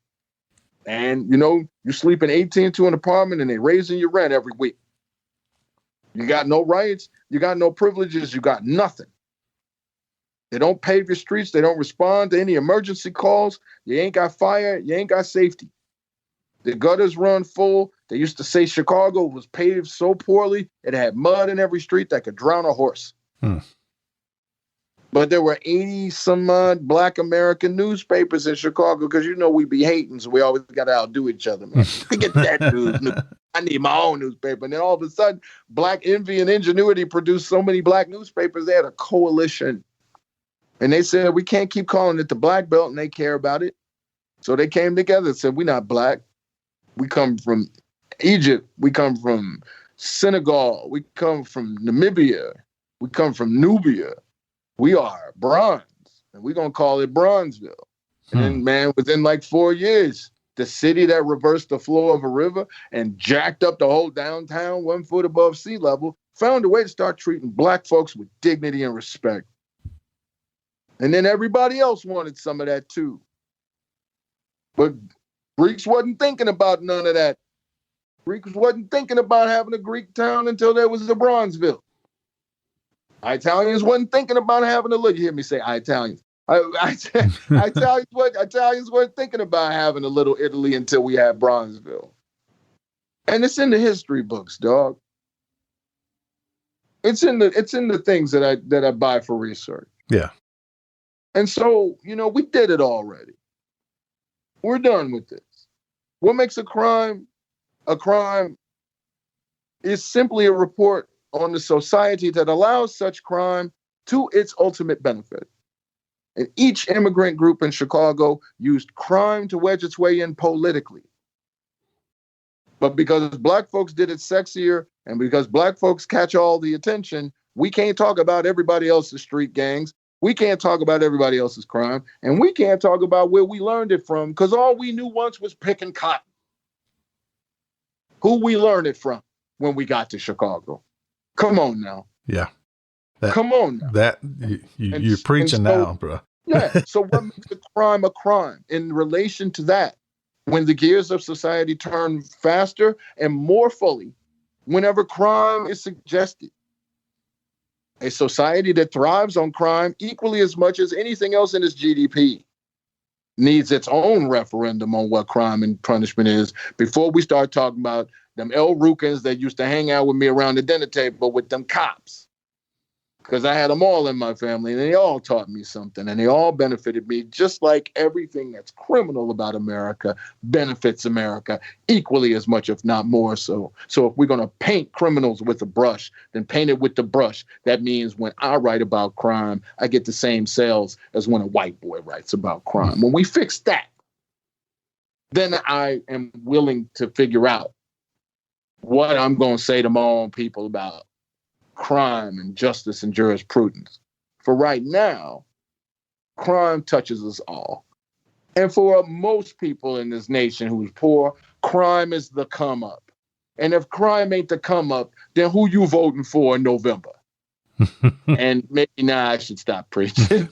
And, you sleep in 18 to an apartment and they raising your rent every week. You got no rights. You got no privileges. You got nothing. They don't pave your streets. They don't respond to any emergency calls. You ain't got fire. You ain't got safety. The gutters run full. They used to say Chicago was paved so poorly, it had mud in every street that could drown a horse. But there were 80 some odd Black American newspapers in Chicago because we be hating, so we always got to outdo each other, man. Get that news. I need my own newspaper. And then all of a sudden, Black envy and ingenuity produced so many Black newspapers, they had a coalition. And they said, we can't keep calling it the Black Belt, and they care about it. So they came together and said, we're not Black. We come from Egypt. We come from Senegal. We come from Namibia. We come from Nubia. We are bronze, and we're going to call it Bronzeville. And then, man, within like 4 years, the city that reversed the flow of a river and jacked up the whole downtown 1 foot above sea level found a way to start treating Black folks with dignity and respect. And then everybody else wanted some of that too. But Greeks wasn't thinking about none of that. Greeks wasn't thinking about having a Greek town until there was a Bronzeville. Italians wasn't thinking about having a look. You hear me say Italians. Italians weren't thinking about having a little Italy until we had Bronzeville. And it's in the history books, dog. It's in the things that I buy for research. Yeah. And so, we did it already. We're done with this. What makes a crime? A crime is simply a report on the society that allows such crime to its ultimate benefit. And each immigrant group in Chicago used crime to wedge its way in politically. But because Black folks did it sexier and because Black folks catch all the attention, we can't talk about everybody else's street gangs We can't talk about everybody else's crime, and we can't talk about where we learned it from, because all we knew once was picking cotton. Who we learned it from when we got to Chicago. Come on now. Yeah. Come on now. You're preaching now, bro. Yeah. So what makes a crime in relation to that? When the gears of society turn faster and more fully, whenever crime is suggested. A society that thrives on crime equally as much as anything else in its GDP needs its own referendum on what crime and punishment is before we start talking about them El Rukins that used to hang out with me around the dinner table with them cops. Because I had them all in my family, and they all taught me something, and they all benefited me, just like everything that's criminal about America benefits America equally as much, if not more so. So if we're going to paint criminals with a brush, then paint it with the brush. That means when I write about crime, I get the same sales as when a white boy writes about crime. When we fix that, then I am willing to figure out what I'm going to say to my own people about crime and justice and jurisprudence. For right now, crime touches us all. And for most people in this nation who's poor, crime is the come up. And if crime ain't the come up, then who you voting for in November? And maybe now I should stop preaching.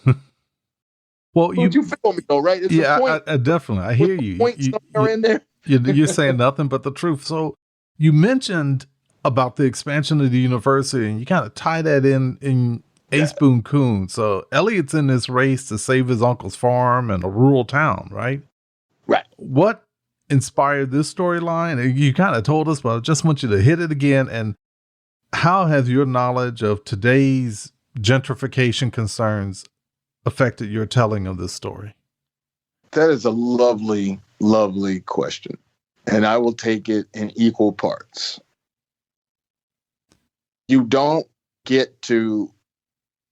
Well, you feel me though, right? It's I definitely. I hear you. Point somewhere in there. You're saying nothing but the truth. So you mentioned about the expansion of the university, and you kind of tie that in Ace Boon Coon. So Elliot's in this race to save his uncle's farm in a rural town, right? Right. What inspired this storyline? You kind of told us, but I just want you to hit it again. And how has your knowledge of today's gentrification concerns affected your telling of this story? That is a lovely, lovely question. And I will take it in equal parts. You don't get to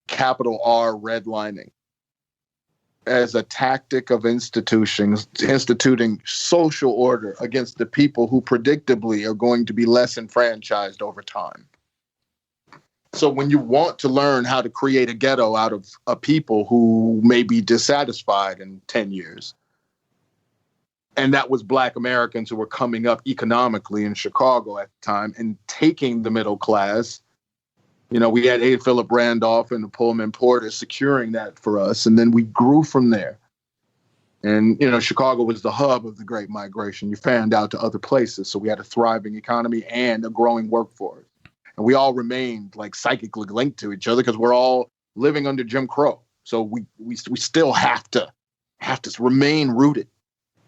capital R redlining as a tactic of instituting social order against the people who predictably are going to be less enfranchised over time. So when you want to learn how to create a ghetto out of a people who may be dissatisfied in 10 years, and that was Black Americans who were coming up economically in Chicago at the time and taking the middle class. You know, we had A. Philip Randolph and the Pullman Porters securing that for us. And then we grew from there. And, you know, Chicago was the hub of the Great Migration. You fanned out to other places. So we had a thriving economy and a growing workforce. And we all remained like psychically linked to each other because we're all living under Jim Crow. So we still have to remain rooted.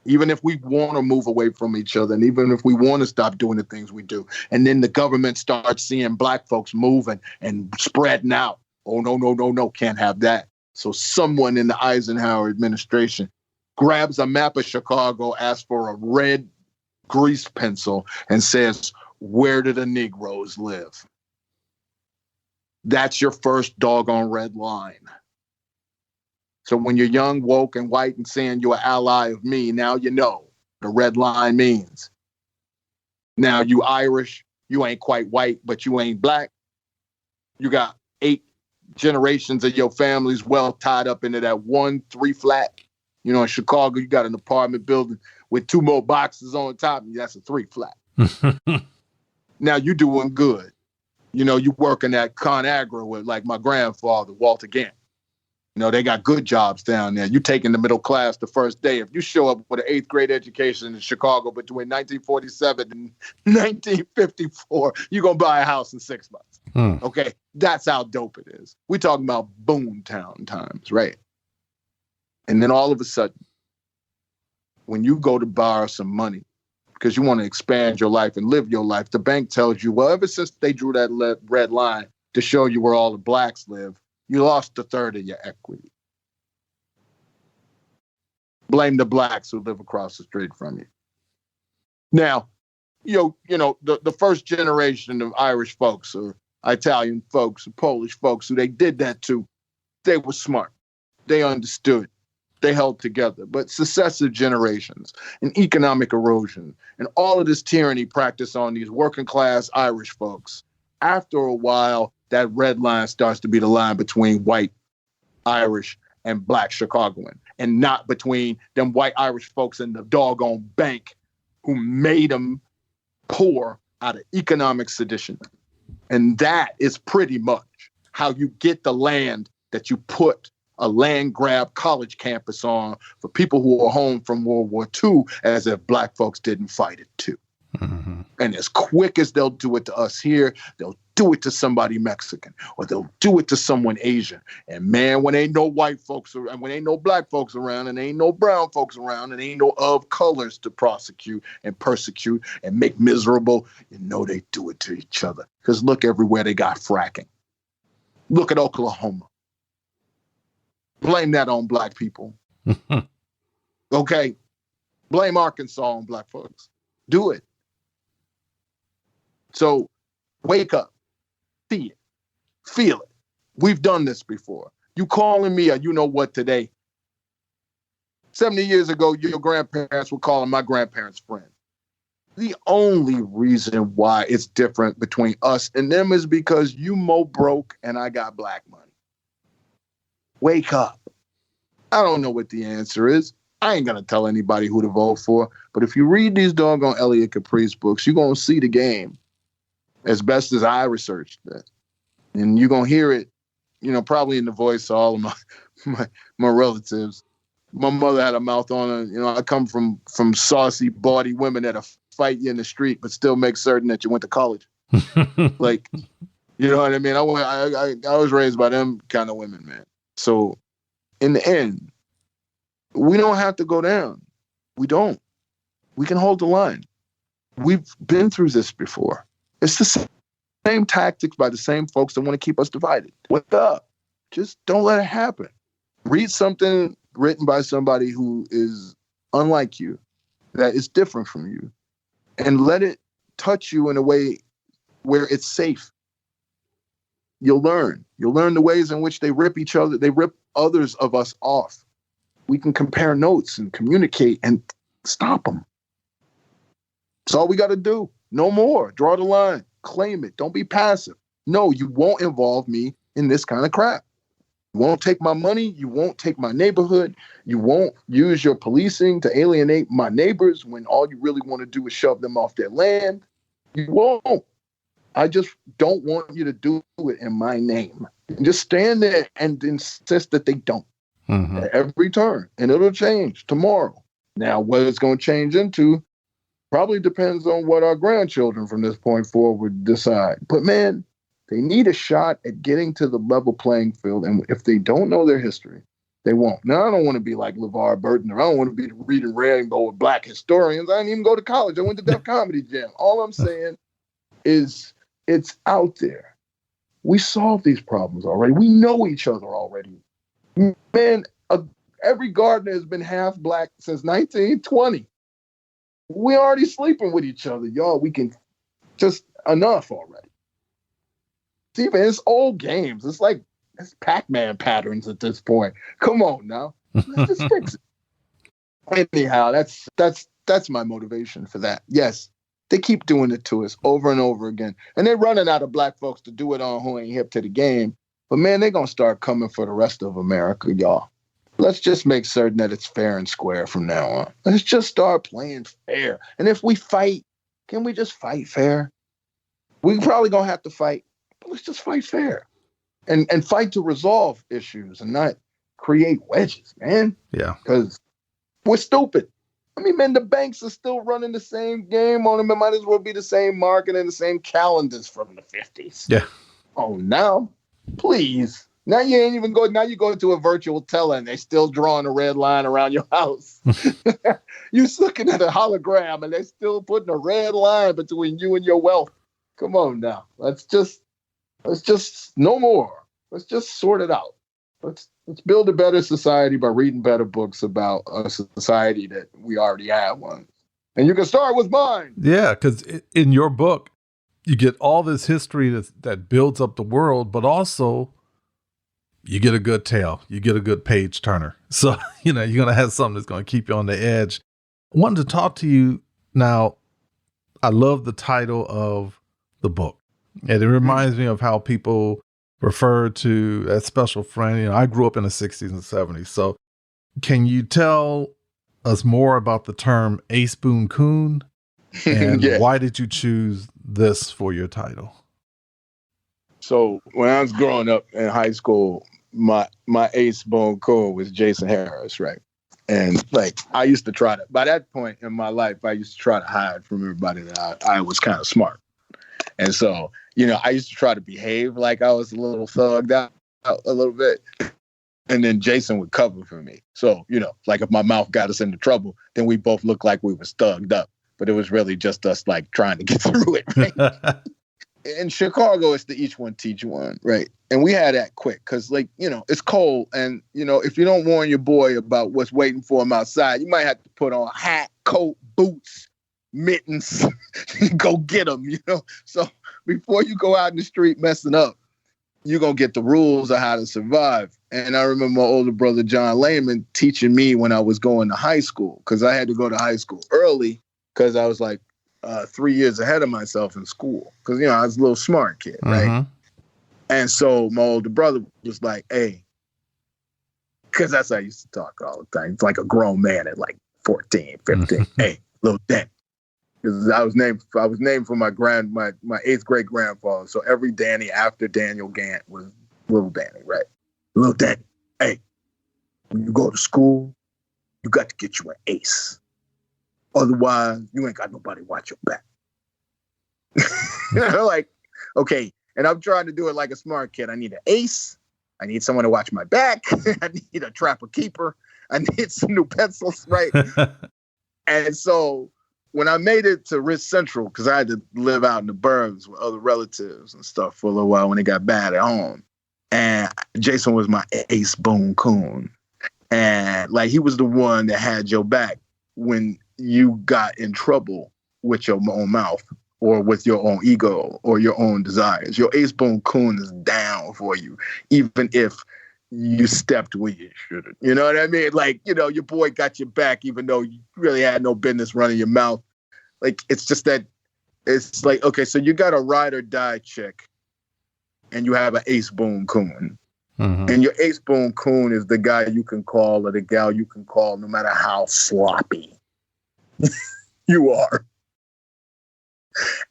Even if we want to move away from each other, and even if we want to stop doing the things we do. And then the government starts seeing Black folks moving and spreading out. Oh, no, can't have that. So someone in the Eisenhower administration grabs a map of Chicago, asks for a red grease pencil, and says, where do the Negroes live? That's your first doggone red line. So when you're young, woke, and white and saying you're an ally of me, now you know the red line means. Now you Irish, you ain't quite white, but you ain't Black. You got 8 generations of your family's wealth tied up into that 1 3-flat. You know, in Chicago, you got an apartment building with 2 more boxes on top, and that's a 3-flat. Now you doing good. You know, you working at ConAgra with like my grandfather, Walter Gant. You know, they got good jobs down there. You taking the middle class the first day. If you show up with an 8th grade education in Chicago between 1947 and 1954, you're going to buy a house in 6 months. Okay, that's how dope it is. We're talking about boomtown times, right? And then all of a sudden, when you go to borrow some money because you want to expand your life and live your life, the bank tells you, well, ever since they drew that red line to show you where all the Blacks live, you lost a third of your equity. Blame the Blacks who live across the street from you. Now, you know, the first generation of Irish folks or Italian folks or Polish folks who they did that to, they were smart. They understood. They held together. But successive generations and economic erosion and all of this tyranny practiced on these working class Irish folks, after a while, that red line starts to be the line between white Irish and black Chicagoan, and not between them white Irish folks and the doggone bank who made them poor out of economic sedition. And that is pretty much how you get the land that you put a land grab college campus on for people who are home from World War II, as if black folks didn't fight it too. Mm-hmm. And as quick as they'll do it to us here, they'll do it to somebody Mexican, or they'll do it to someone Asian. And man, when ain't no white folks around, when ain't no black folks around, and ain't no brown folks around, and ain't no of colors to prosecute and persecute and make miserable, you know they do it to each other. Because look everywhere they got fracking. Look at Oklahoma. Blame that on black people. Okay? Blame Arkansas on black folks. Do it. So wake up. See it. Feel it. We've done this before. You calling me a you know what today. 70 years ago, your grandparents were calling my grandparents friends. The only reason why it's different between us and them is because you mo broke and I got black money. Wake up. I don't know what the answer is. I ain't going to tell anybody who to vote for. But if you read these doggone Elliot Caprice books, you're going to see the game as best as I researched it. And you're going to hear it, you know, probably in the voice of all of my relatives. My mother had a mouth on her. You know, I come from saucy, bawdy women that'll fight you in the street, but still make certain that you went to college. Like, you know what I mean? I was raised by them kind of women, man. So in the end, we don't have to go down. We don't. We can hold the line. We've been through this before. It's the same tactics by the same folks that want to keep us divided. Wake up. Just don't let it happen. Read something written by somebody who is unlike you, that is different from you, and let it touch you in a way where it's safe. You'll learn. You'll learn the ways in which they rip others of us off. We can compare notes and communicate and stop them. That's all we got to do. No more. Draw the line. Claim it. Don't be passive. No, you won't involve me in this kind of crap. You won't take my money. You won't take my neighborhood. You won't use your policing to alienate my neighbors when all you really want to do is shove them off their land. You won't. I just don't want you to do it in my name. And just stand there and insist that they don't. Mm-hmm. At every turn. And it'll change tomorrow. Now, what it's going to change into probably depends on what our grandchildren from this point forward decide. But man, they need a shot at getting to the level playing field. And if they don't know their history, they won't. Now, I don't want to be like LeVar Burton, or I don't want to be reading Rainbow with black historians. I didn't even go to college. I went to Def Comedy Jam. All I'm saying is it's out there. We solved these problems already. We know each other already. Man, every Gardner has been half black since 1920. We're already sleeping with each other, y'all. We can just enough already. See, man, it's old games. It's like it's Pac-Man patterns at this point. Come on now, let's just fix it. Anyhow, that's my motivation for that. Yes, they keep doing it to us over and over again, and they're running out of black folks to do it on who ain't hip to the game. But man, they're gonna start coming for the rest of America, y'all. Let's just make certain that it's fair and square from now on. Let's just start playing fair. And if we fight, can we just fight fair? We're probably going to have to fight, but let's just fight fair. And fight to resolve issues and not create wedges, man. Yeah. Because we're stupid. I mean, man, the banks are still running the same game on them. It might as well be the same market and the same calendars from the 50s. Yeah. Oh, now, please. Now you ain't even going. Now you go to a virtual teller and they still drawing a red line around your house. You're looking at a hologram and they still putting a red line between you and your wealth. Come on now. Let's just no more. Let's just sort it out. Let's build a better society by reading better books about a society that we already have one. And you can start with mine. Yeah, because in your book, you get all this history that builds up the world, but also you get a good tale. You get a good page turner. So, you're going to have something that's going to keep you on the edge. I wanted to talk to you now. I love the title of the book. And it reminds me of how people referred to that special friend. You know, I grew up in the 60s and 70s. So can you tell us more about the term Ace Boon Coon and Yeah. why did you choose this for your title? So when I was growing up in high school, my Ace Boon Coon was Jason Harris, right? And like I used to try to, by that point in my life, I used to try to hide from everybody that I was kind of smart. And so, you know, I used to try to behave like I was a little thugged out a little bit. And then Jason would cover for me. So, you know, like if my mouth got us into trouble, then we both looked like we was thugged up. But it was really just us like trying to get through it, right? In Chicago, it's the each one teach one, right? And we had that quick because, like, you know, it's cold. And, you know, if you don't warn your boy about what's waiting for him outside, you might have to put on a hat, coat, boots, mittens, go get him, you know? So before you go out in the street messing up, you're going to get the rules of how to survive. And I remember my older brother, John Lehman, teaching me when I was going to high school because I had to go to high school early because I was like, 3 years ahead of myself in school because, you know, I was a little smart kid, right? Mm-hmm. And so my older brother was like, hey, because that's how I used to talk all the time. It's like a grown man at like 14, 15. Hey, little Danny. Because I was named for my eighth great grandfather. So every Danny after Daniel Gant was little Danny, right? Little Danny, hey, when you go to school, you got to get you an ace. Otherwise, you ain't got nobody watch your back. Like, okay. And I'm trying to do it like a smart kid. I need an ace. I need someone to watch my back. I need a trapper keeper. I need some new pencils, right? And so when I made it to Rich Central, because I had to live out in the burbs with other relatives and stuff for a little while when it got bad at home. And Jason was my Ace Boon Coon. And like he was the one that had your back when you got in trouble with your own mouth or with your own ego or your own desires. Your Ace Boon Coon is down for you, even if you stepped where you shouldn't. You know what I mean? Like, you know, your boy got your back, even though you really had no business running your mouth. Like, it's just that it's like, okay, so you got a ride or die chick and you have an Ace Boon Coon. Mm-hmm. And your Ace Boon Coon is the guy you can call or the gal you can call no matter how sloppy you are.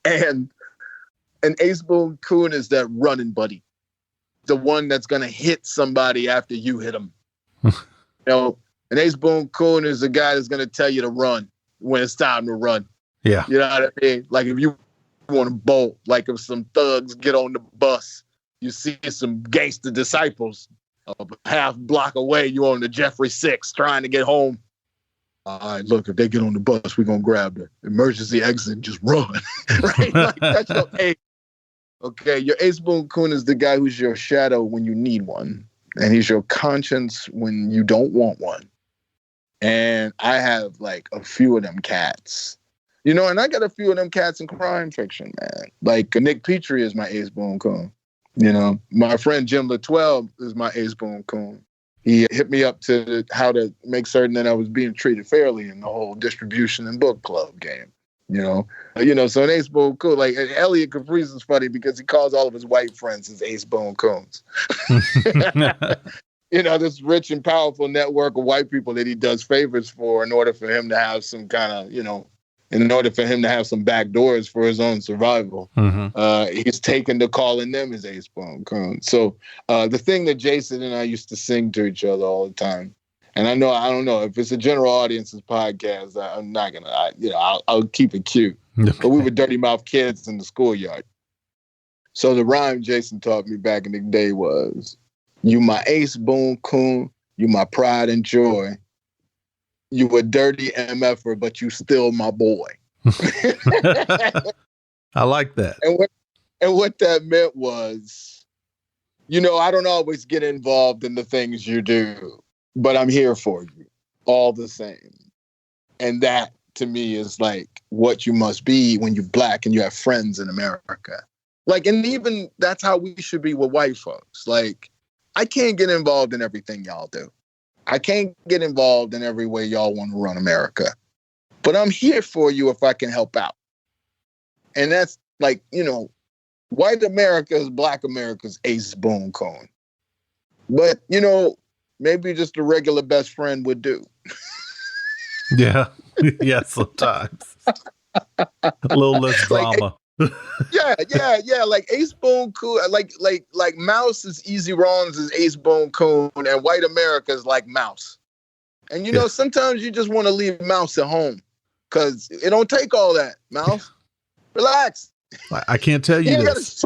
And an Ace Boon Coon is that running buddy. The one that's going to hit somebody after you hit them. You know, an Ace Boon Coon is the guy that's going to tell you to run when it's time to run. Yeah. You know what I mean? Like if you want to bolt, like if some thugs get on the bus, you see some gangster disciples a half block away, you on the Jeffrey 6 trying to get home. All right, look, if they get on the bus, we're going to grab the emergency exit and just run. Right? Like that's your Ace. Okay, your Ace Boon Coon is the guy who's your shadow when you need one. And he's your conscience when you don't want one. And I have like a few of them cats. You know, and I got a few of them cats in crime fiction, man. Like Nick Petrie is my Ace Boon Coon. You know, my friend Jim LaTwelve is my Ace Boon Coon. He hit me up to how to make certain that I was being treated fairly in the whole distribution and book club game. You know, so an Ace Boon Coon, like Elliot Caprice is funny because he calls all of his white friends his Ace Boon Coons. You know, this rich and powerful network of white people that he does favors for in order for him to have some kind of, you know, in order for him to have some back doors for his own survival. Mm-hmm. He's taken to calling them his Ace Boon Coon. So the thing that Jason and I used to sing to each other all the time, and I don't know if it's a general audience's podcast, I'm not going to, I'll keep it cute. Okay. But we were dirty mouth kids in the schoolyard. So the rhyme Jason taught me back in the day was, you my Ace Boon Coon, you my pride and joy. You a dirty MFer, but you still my boy. I like that. And what that meant was, you know, I don't always get involved in the things you do, but I'm here for you all the same. And that, to me, is like what you must be when you're Black and you have friends in America. Like, and even that's how we should be with white folks. Like, I can't get involved in everything y'all do. I can't get involved in every way y'all want to run America. But I'm here for you if I can help out. And that's like, you know, white America is black America's Ace Boon Coon. But, maybe just a regular best friend would do. Yeah. Yeah, sometimes. A little less drama. Yeah. Like Ace Boon Coon, like Mouse is Easy Rawns is Ace Boon Coon, and white America is like Mouse. And sometimes you just want to leave Mouse at home because it don't take all that. Mouse, relax. I can't tell you this.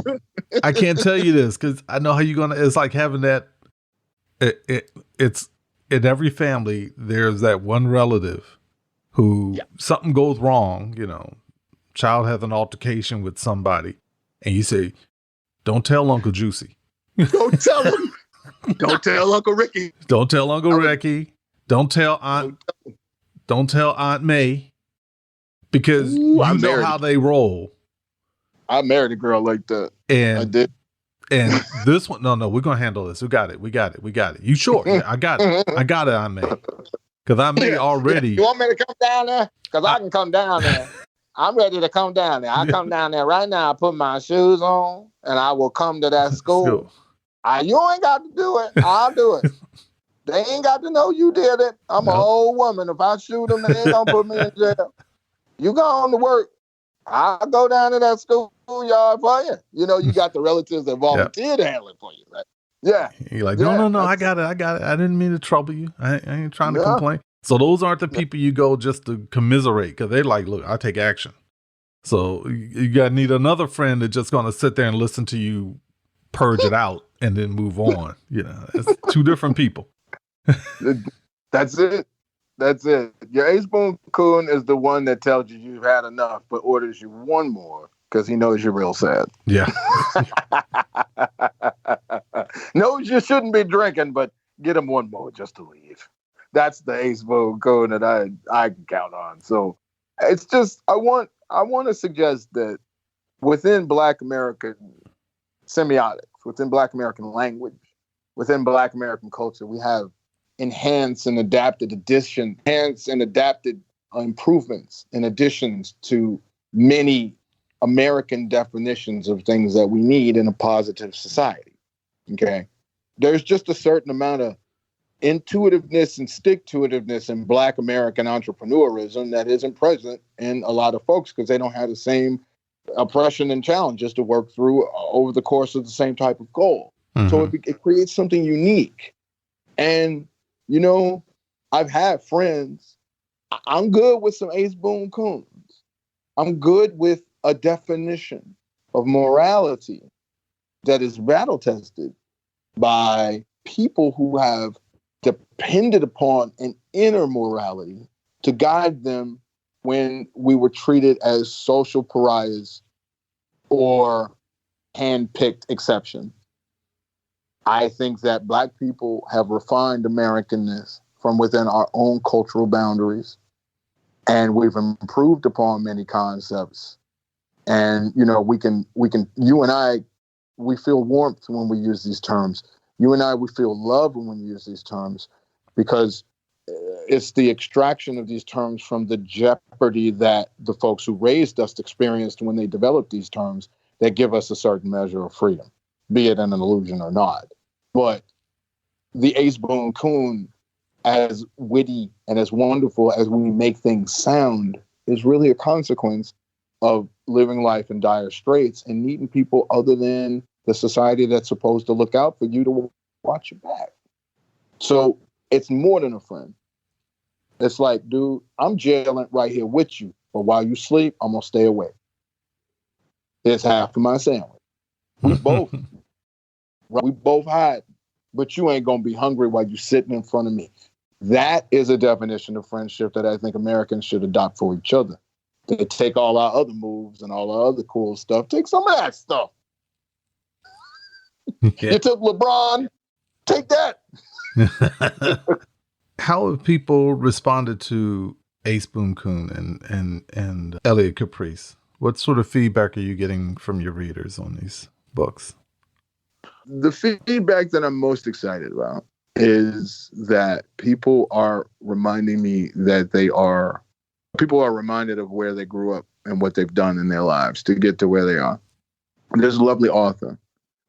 I can't tell you this because I know how you're gonna. It's like having that. It's in every family. There's that one relative who something goes wrong. Child has an altercation with somebody, and you say, "Don't tell Uncle Juicy. Don't tell him. Don't tell Uncle Ricky. Don't tell Uncle Ricky. Don't tell Aunt. Don't tell Aunt May, because you know how they roll." I married a girl like that. And I did. And this one, no, we're gonna handle this. We got it. You sure? Yeah, I got it. Aunt May, because Aunt May already. You want me to come down there? Because I can come down there. I'm ready to come down there. I come down there right now. I put my shoes on, and I will come to that school. You ain't got to do it. I'll do it. They ain't got to know you did it. I'm an old woman. If I shoot them, they ain't gonna put me in jail. You go on to work. I'll go down to that schoolyard for you. You got the relatives that volunteer to handle it for you. Right? Yeah. You're like, no, I got it. I didn't mean to trouble you. I ain't trying to complain. So those aren't the people you go just to commiserate, because they're like, look, I take action. So you got to need another friend that's just going to sit there and listen to you purge it out and then move on. It's two different people. That's it. Your Ace Boon Coon is the one that tells you you've had enough, but orders you one more because he knows you're real sad. Yeah. Knows you shouldn't be drinking, but get him one more just to leave. That's the Ace Boon Coon that I can count on. So it's just I want to suggest that within Black American semiotics, within Black American language, within Black American culture, we have enhanced and adapted improvements and additions to many American definitions of things that we need in a positive society. Okay. There's just a certain amount of intuitiveness and stick-to-itiveness in Black American entrepreneurism that isn't present in a lot of folks because they don't have the same oppression and challenges to work through over the course of the same type of goal. Mm-hmm. So it creates something unique. And I've had friends. I'm good with some Ace Boon Coons. I'm good with a definition of morality that is battle tested by people who have depended upon an inner morality to guide them when we were treated as social pariahs or hand-picked exceptions. I think that Black people have refined Americanness from within our own cultural boundaries, and we've improved upon many concepts. And we can. You and I, we feel warmth when we use these terms. You and I, we feel love when we use these terms, because it's the extraction of these terms from the jeopardy that the folks who raised us experienced when they developed these terms that give us a certain measure of freedom, be it an illusion or not. But the Ace Boon Coon, as witty and as wonderful as we make things sound, is really a consequence of living life in dire straits and needing people other than the society that's supposed to look out for you to watch your back. So it's more than a friend. It's like, dude, I'm jailing right here with you, but while you sleep, I'm going to stay away. It's half of my sandwich. We both hide, but you ain't going to be hungry while you're sitting in front of me. That is a definition of friendship that I think Americans should adopt for each other. They take all our other moves and all our other cool stuff. Take some of that stuff. Yeah. You took LeBron. Take that. How have people responded to Ace Boon Coon and Elliot Caprice? What sort of feedback are you getting from your readers on these books? The feedback that I'm most excited about is that people are reminding me that people are reminded of where they grew up and what they've done in their lives to get to where they are. There's a lovely author,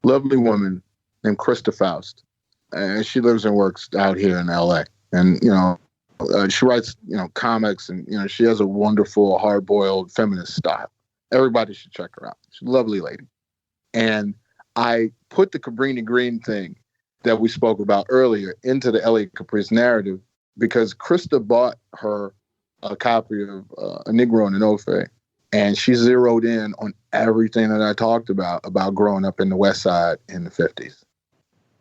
lovely woman named Krista Faust, and she lives and works out here in LA. And, she writes, comics, and, she has a wonderful, hard-boiled feminist style. Everybody should check her out. She's a lovely lady. And I put the Cabrini Green thing that we spoke about earlier into the Elliot Caprice narrative because Krista bought her a copy of A Negro and an Ofay, and she zeroed in on everything that I talked about growing up in the West Side in the 50s.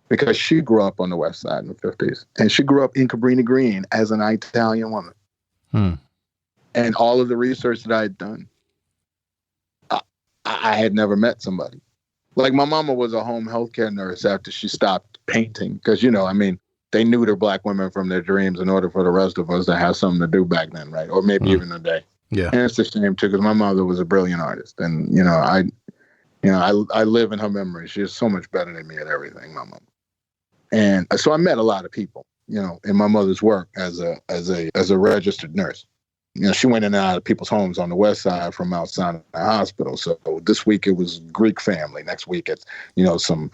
Because she grew up on the West Side in the 50s. And she grew up in Cabrini Green as an Italian woman. And all of the research that I had done, I had never met somebody. Like, my mama was a home healthcare nurse after she stopped painting. Because, they knew their Black women from their dreams in order for the rest of us to have something to do back then, right? Or maybe even today. Yeah. And it's a shame, too, because my mother was a brilliant artist. And, I live in her memory. She is so much better than me at everything, my mom. And so I met a lot of people, in my mother's work as a registered nurse. She went in and out of people's homes on the West Side from outside of the hospital. So this week it was Greek family. Next week it's, some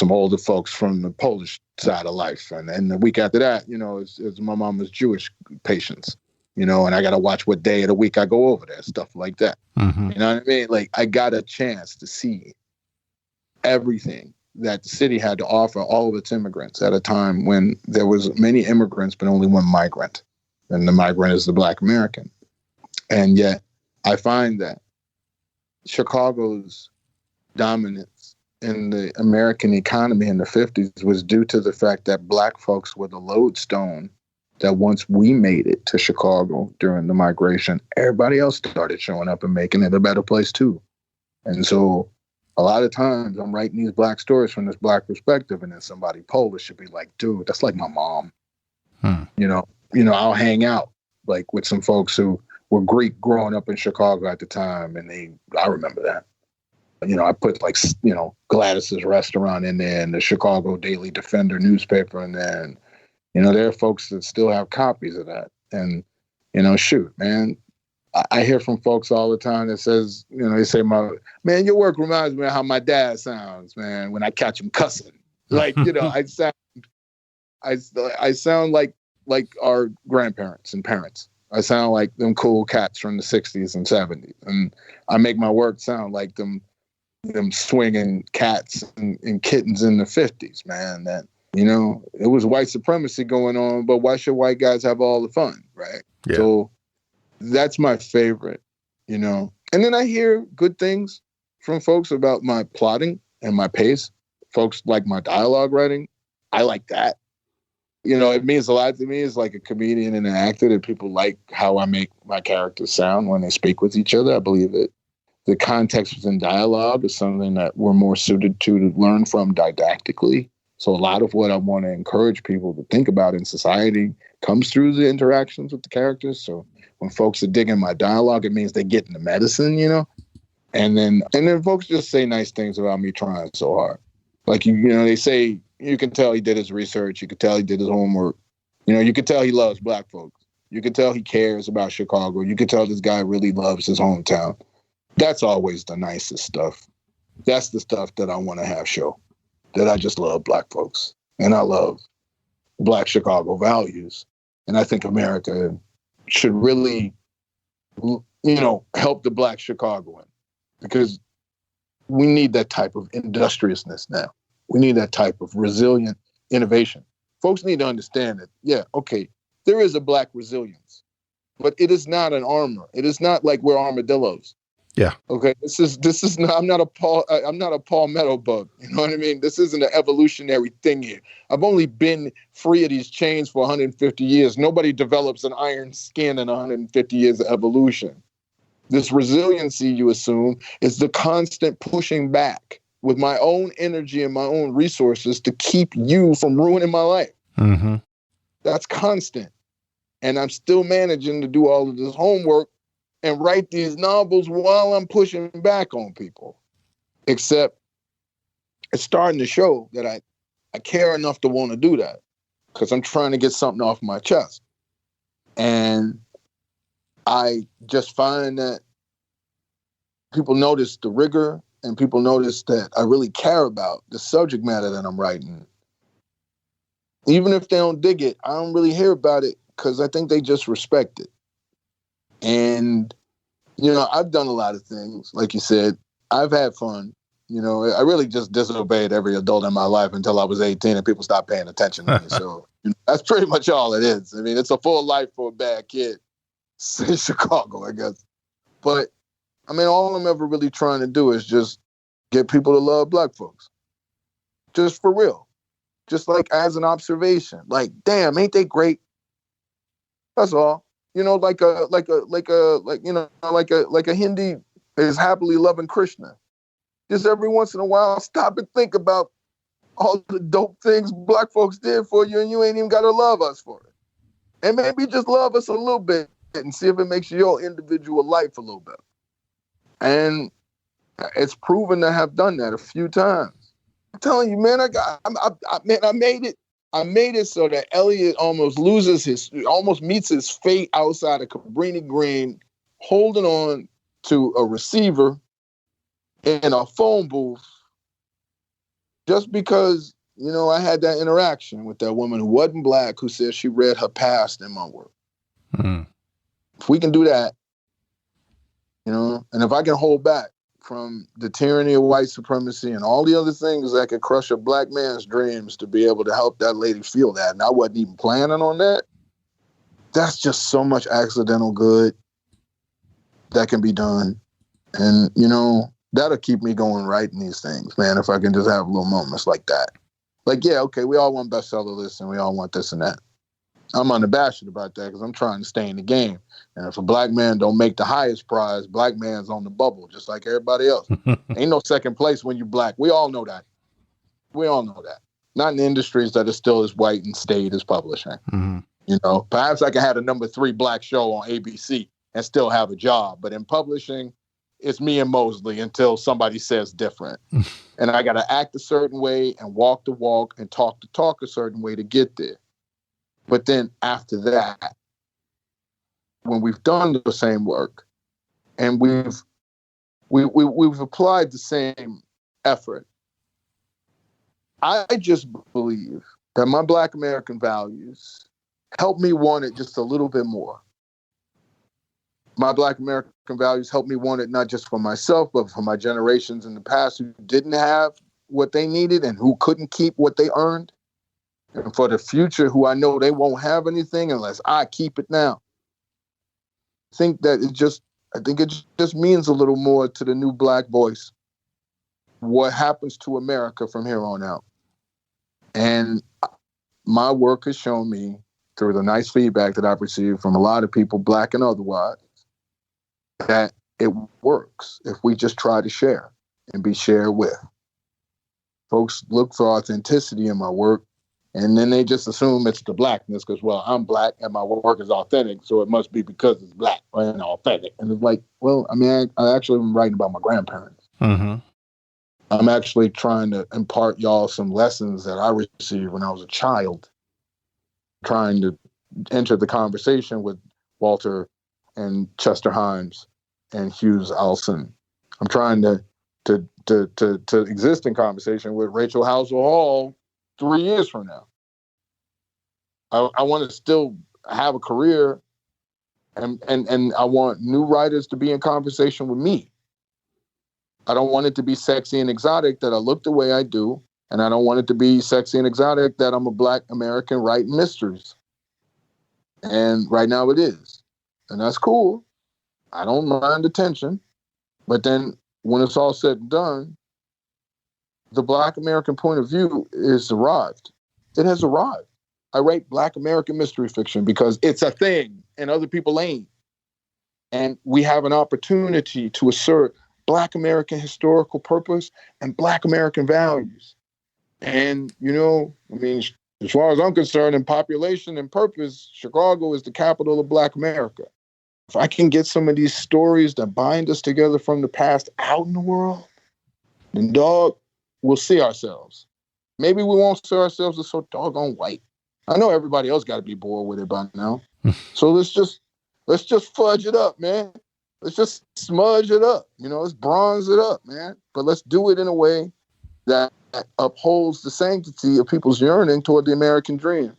older folks from the Polish side of life. And the week after that, it's my mama's Jewish patients, and I got to watch what day of the week I go over there, stuff like that. Mm-hmm. You know what I mean? Like, I got a chance to see everything that the city had to offer all of its immigrants at a time when there was many immigrants, but only one migrant. And the migrant is the Black American. And yet I find that Chicago's dominance in the American economy in the 50s was due to the fact that Black folks were the lodestone that once we made it to Chicago during the migration, everybody else started showing up and making it a better place too. And so a lot of times I'm writing these Black stories from this Black perspective, and then somebody Polish should be like, dude, that's like my mom. I'll hang out like with some folks who were Greek growing up in Chicago at the time, and I remember that. I put Gladys's restaurant in there and the Chicago Daily Defender newspaper in there, and there are folks that still have copies of that. And shoot, man, I hear from folks all the time that says, they say, man, your work reminds me of how my dad sounds, man, when I catch him cussing. Like, I sound like our grandparents and parents. I sound like them cool cats from the 60s and 70s. And I make my work sound like them swinging cats and kittens in the 50s, man. That, it was white supremacy going on, but why should white guys have all the fun, right? Yeah. So that's my favorite, And then I hear good things from folks about my plotting and my pace. Folks like my dialogue writing. I like that. It means a lot to me as like a comedian and an actor that people like how I make my characters sound when they speak with each other. I believe that the context within dialogue is something that we're more suited to learn from didactically. So a lot of what I want to encourage people to think about in society comes through the interactions with the characters. So when folks are digging my dialogue, it means they're getting the medicine, And then folks just say nice things about me trying so hard. Like, they say, you can tell he did his research. You can tell he did his homework. You can tell he loves Black folks. You can tell he cares about Chicago. You can tell this guy really loves his hometown. That's always the nicest stuff. That's the stuff that I want to have show. That I just love Black folks. And I love Black Chicago values. And I think America should really, help the Black Chicagoan. Because we need that type of industriousness now. We need that type of resilient innovation. Folks need to understand that, there is a Black resilience, but it is not an armor. It is not like we're armadillos. Yeah. Okay. This is not. I'm not a palmetto bug. You know what I mean? This isn't an evolutionary thing here. I've only been free of these chains for 150 years. Nobody develops an iron skin in 150 years of evolution. This resiliency, you assume, is the constant pushing back with my own energy and my own resources to keep you from ruining my life. Mm-hmm. That's constant. And I'm still managing to do all of this homework and write these novels while I'm pushing back on people. Except it's starting to show that I care enough to want to do that because I'm trying to get something off my chest. And I just find that people notice the rigor and people notice that I really care about the subject matter that I'm writing, even if they don't dig it, I don't really hear about it because I think they just respect it. And, you know, I've done a lot of things. Like you said, I've had fun. You know, I really just disobeyed every adult in my life until I was 18 and people stopped paying attention to me. So you know, that's pretty much all it is. I mean, it's a full life for a bad kid in Chicago, I guess. But, I mean, all I'm ever really trying to do is just get people to love black folks. Just for real. Just like as an observation. Like, damn, ain't they great? That's all. You know, like a Hindi is happily loving Krishna. Just every once in a while, stop and think about all the dope things black folks did for you, and you ain't even got to love us for it. And maybe just love us a little bit and see if it makes your individual life a little better. And it's proven to have done that a few times. I'm telling you, man, I made it. I made it so that Elliot almost meets his fate outside of Cabrini Green, holding on to a receiver in a phone booth just because, you know, I had that interaction with that woman who wasn't black who said she read her past in my work. Mm-hmm. If we can do that, you know, and if I can hold back from the tyranny of white supremacy and all the other things that could crush a black man's dreams to be able to help that lady feel that, and I wasn't even planning on that, that's just so much accidental good that can be done. And, you know, that'll keep me going writing these things, man, if I can just have little moments like that. Like, yeah, okay, we all want bestseller lists and we all want this and that. I'm unabashed about that because I'm trying to stay in the game. And if a black man don't make the highest prize, black man's on the bubble, just like everybody else. Ain't no second place when you black. We all know that. We all know that. Not in the industries that are still as white and staid as publishing. Mm-hmm. You know, perhaps I can have a number 3 black show on ABC and still have a job. But in publishing, it's me and Mosley until somebody says different. And I got to act a certain way and walk the walk and talk the talk a certain way to get there. But then after that, when we've done the same work and we've applied the same effort, I just believe that my Black American values help me want it just a little bit more. My Black American values help me want it not just for myself, but for my generations in the past who didn't have what they needed and who couldn't keep what they earned. And for the future, who I know they won't have anything unless I keep it now. I think it just means a little more to the new black voice. What happens to America from here on out? And my work has shown me through the nice feedback that I've received from a lot of people, black and otherwise, that it works if we just try to share and be shared with. Folks look for authenticity in my work. And then they just assume it's the blackness because, well, I'm black and my work is authentic, so it must be because it's black and authentic. And it's like, well, I mean, I actually am writing about my grandparents. Mm-hmm. I'm actually trying to impart y'all some lessons that I received when I was a child, trying to enter the conversation with Walter and Chester Himes and Hughes Alson. I'm trying to exist in conversation with Rachel Housel Hall 3 years from now. I want to still have a career and I want new writers to be in conversation with me. I don't want it to be sexy and exotic that I look the way I do, and I don't want it to be sexy and exotic that I'm a Black American writing mysteries. And right now it is. And that's cool. I don't mind attention. But then when it's all said and done, the Black American point of view is arrived. It has arrived. I write Black American mystery fiction because it's a thing and other people ain't. And we have an opportunity to assert Black American historical purpose and Black American values. And, you know, I mean, as far as I'm concerned, in population and purpose, Chicago is the capital of Black America. If I can get some of these stories that bind us together from the past out in the world, then, dog, we'll see ourselves. Maybe we won't see ourselves as so doggone white. I know everybody else got to be bored with it by now. So let's just fudge it up, man. Let's just smudge it up. Let's bronze it up, man. But let's do it in a way that upholds the sanctity of people's yearning toward the American dream.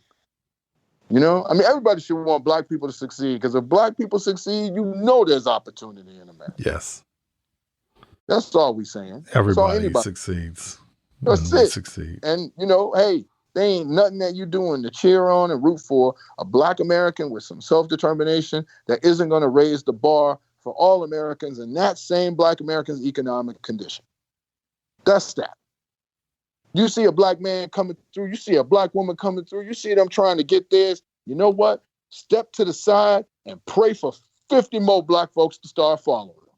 Everybody should want black people to succeed, because if black people succeed, there's opportunity in America. Yes. That's all we saying. Everybody succeeds. That's it. Succeed. And, hey, there ain't nothing that you doing to cheer on and root for a black American with some self-determination that isn't going to raise the bar for all Americans in that same black American's economic condition. That's that. You see a black man coming through, you see a black woman coming through, you see them trying to get theirs. You know what? Step to the side and pray for 50 more black folks to start following them.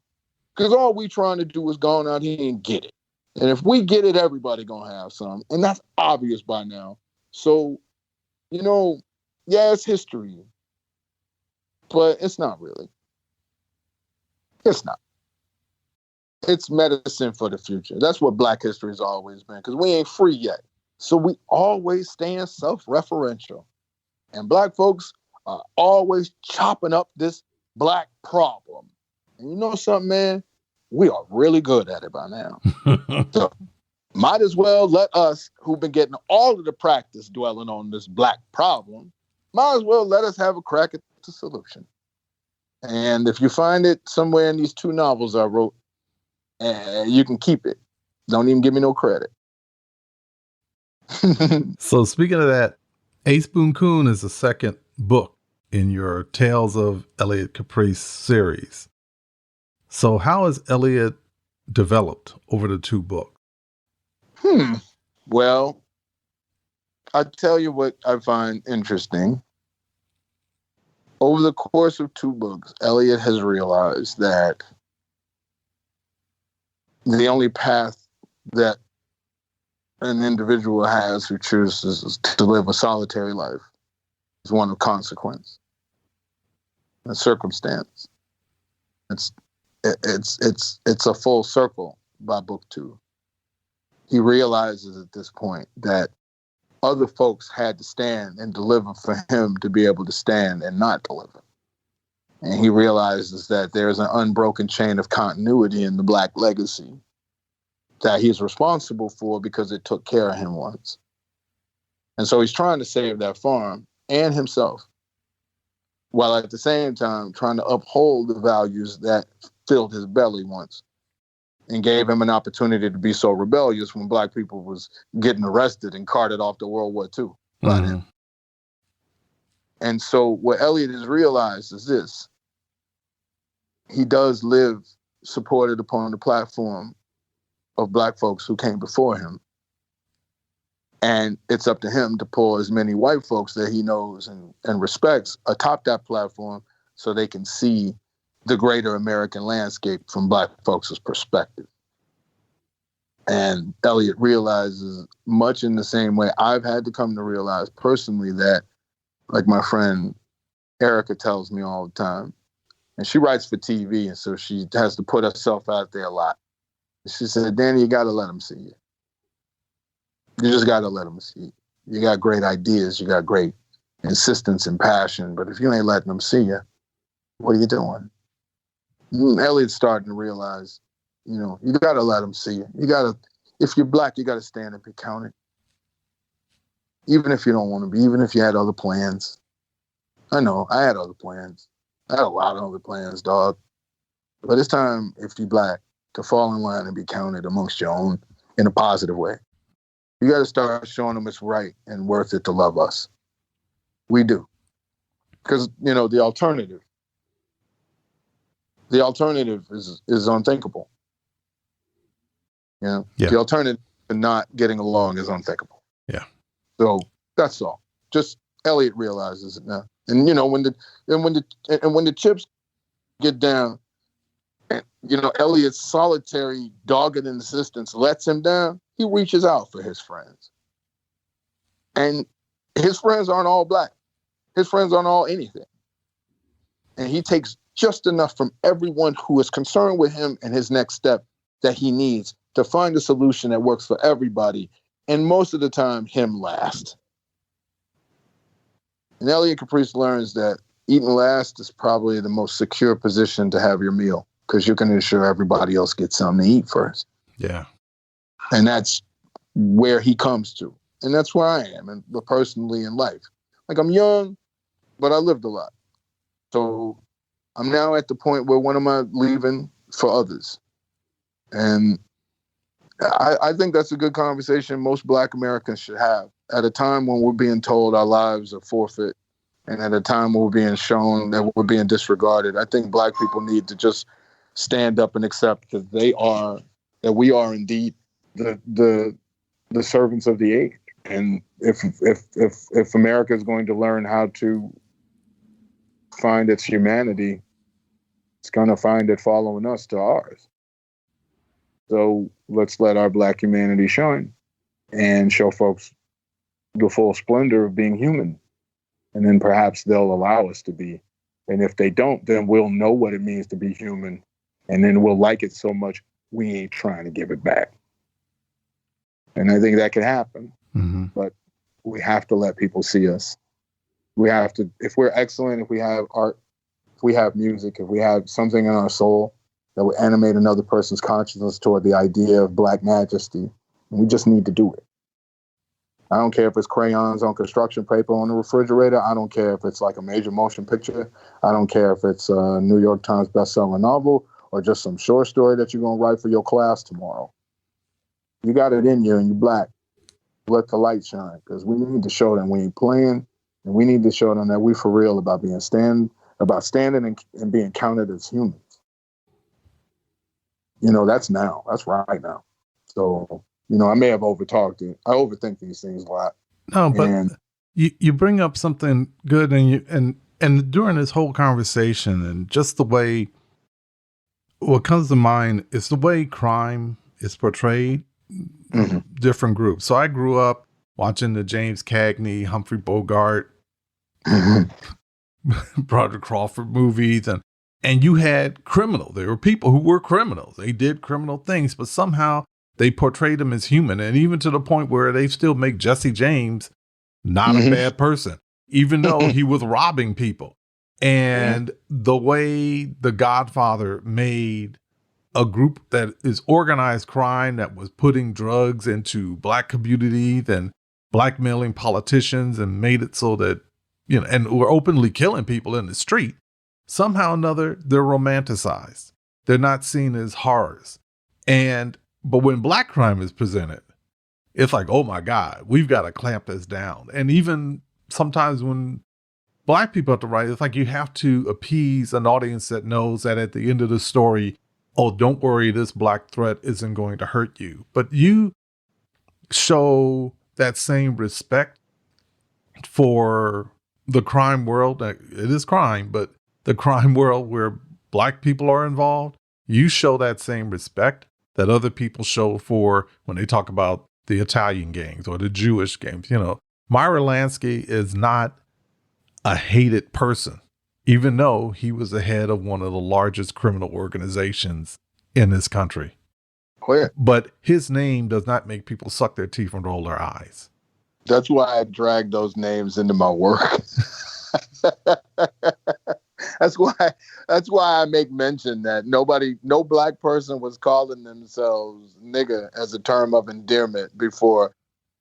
Because all we trying to do is go on out here and get it. And if we get it, everybody gonna have some. And that's obvious by now. So, it's history. But it's not really. It's not. It's medicine for the future. That's what black history has always been, because we ain't free yet. So we always staying self-referential. And black folks are always chopping up this black problem. And you know something, man? We are really good at it by now. So might as well let us, who've been getting all of the practice dwelling on this black problem, might as well let us have a crack at the solution. And if you find it somewhere in these 2 novels I wrote, you can keep it. Don't even give me no credit. So speaking of that, Ace Boon Coon is the second book in your Tales of Elliot Caprice series. So how has Elliot developed over the 2 books? Well, I tell you what I find interesting. Over the course of 2 books, Elliot has realized that the only path that an individual has who chooses to live a solitary life is one of consequence and circumstance. It's a full circle by book 2. He realizes at this point that other folks had to stand and deliver for him to be able to stand and not deliver. And he realizes that there's an unbroken chain of continuity in the black legacy that he's responsible for because it took care of him once. And so he's trying to save that farm and himself, while at the same time trying to uphold the values that filled his belly once and gave him an opportunity to be so rebellious when black people was getting arrested and carted off to World War II by him. And so what Elliot has realized is this: he does live supported upon the platform of black folks who came before him. And it's up to him to pull as many white folks that he knows and respects atop that platform so they can see the greater American landscape from black folks' perspective. And Elliot realizes, much in the same way I've had to come to realize personally, that, like my friend Erica tells me all the time, and she writes for TV, and so she has to put herself out there a lot. She said, Danny, you got to let them see you. You just got to let them see you. You got great ideas. You got great insistence and passion. But if you ain't letting them see you, what are you doing? Elliot's starting to realize, you got to let them see you. You got to, if you're black, you got to stand and be counted. Even if you don't want to be, even if you had other plans. I know, I had other plans. I had a lot of other plans, dog. But it's time, if you're black, to fall in line and be counted amongst your own in a positive way. You got to start showing them it's right and worth it to love us. We do. Because, the alternative is unthinkable. Yeah. The alternative to not getting along is unthinkable. Yeah. So that's all. Just Elliot realizes it now. And when the chips get down, and Elliot's solitary, dogged insistence lets him down, he reaches out for his friends. And his friends aren't all black. His friends aren't all anything. And he takes just enough from everyone who is concerned with him and his next step that he needs to find a solution that works for everybody. And most of the time, him last. And Elliot Caprice learns that eating last is probably the most secure position to have your meal because you can ensure everybody else gets something to eat first. Yeah. And that's where he comes to. And that's where I am, and personally in life. Like, I'm young, but I lived a lot. So I'm now at the point where when am I leaving for others? And I think that's a good conversation most Black Americans should have at a time when we're being told our lives are forfeit and at a time when we're being shown that we're being disregarded. I think Black people need to just stand up and accept that we are indeed the servants of the age. And if America is going to learn how to find its humanity, it's going to find it following us to ours. So let's let our Black humanity shine and show folks the full splendor of being human. And then perhaps they'll allow us to be. And if they don't, then we'll know what it means to be human. And then we'll like it so much, we ain't trying to give it back. And I think that can happen. Mm-hmm. But we have to let people see us. We have to, if we're excellent, if we have art, if we have music, if we have something in our soul that will animate another person's consciousness toward the idea of Black majesty, we just need to do it. I don't care if it's crayons on construction paper on the refrigerator. I don't care if it's like a major motion picture. I don't care if it's a New York Times bestselling novel or just some short story that you're going to write for your class tomorrow. You got it in you and you're Black. Let the light shine, because we need to show them we ain't playing, and we need to show them that we for real about standing and being counted as humans. That's now. That's right now. So, I may have overtalked it. I overthink these things a lot. No, but you bring up something good, and during this whole conversation, and just the way what comes to mind is the way crime is portrayed. Mm-hmm. Different groups. So I grew up watching the James Cagney, Humphrey Bogart, Broderick Crawford movies, and you had criminals. There were people who were criminals. They did criminal things, but somehow they portrayed them as human. And even to the point where they still make Jesse James not a bad person, even though he was robbing people. And the way The Godfather made a group that is organized crime that was putting drugs into Black communities and blackmailing politicians and made it so that, and were openly killing people in the street. Somehow or another, they're romanticized. They're not seen as horrors. But when Black crime is presented, it's like, oh my God, we've got to clamp this down. And even sometimes when Black people have to write, it's like you have to appease an audience that knows that at the end of the story, oh, don't worry, this Black threat isn't going to hurt you. But you show that same respect for the crime world. It is crime, but the crime world where Black people are involved, you show that same respect that other people show for when they talk about the Italian gangs or the Jewish gangs. Myra Lansky is not a hated person, even though he was the head of one of the largest criminal organizations in this country. Clear. But his name does not make people suck their teeth and roll their eyes. That's why I drag those names into my work. That's why I make mention that no Black person was calling themselves nigger as a term of endearment before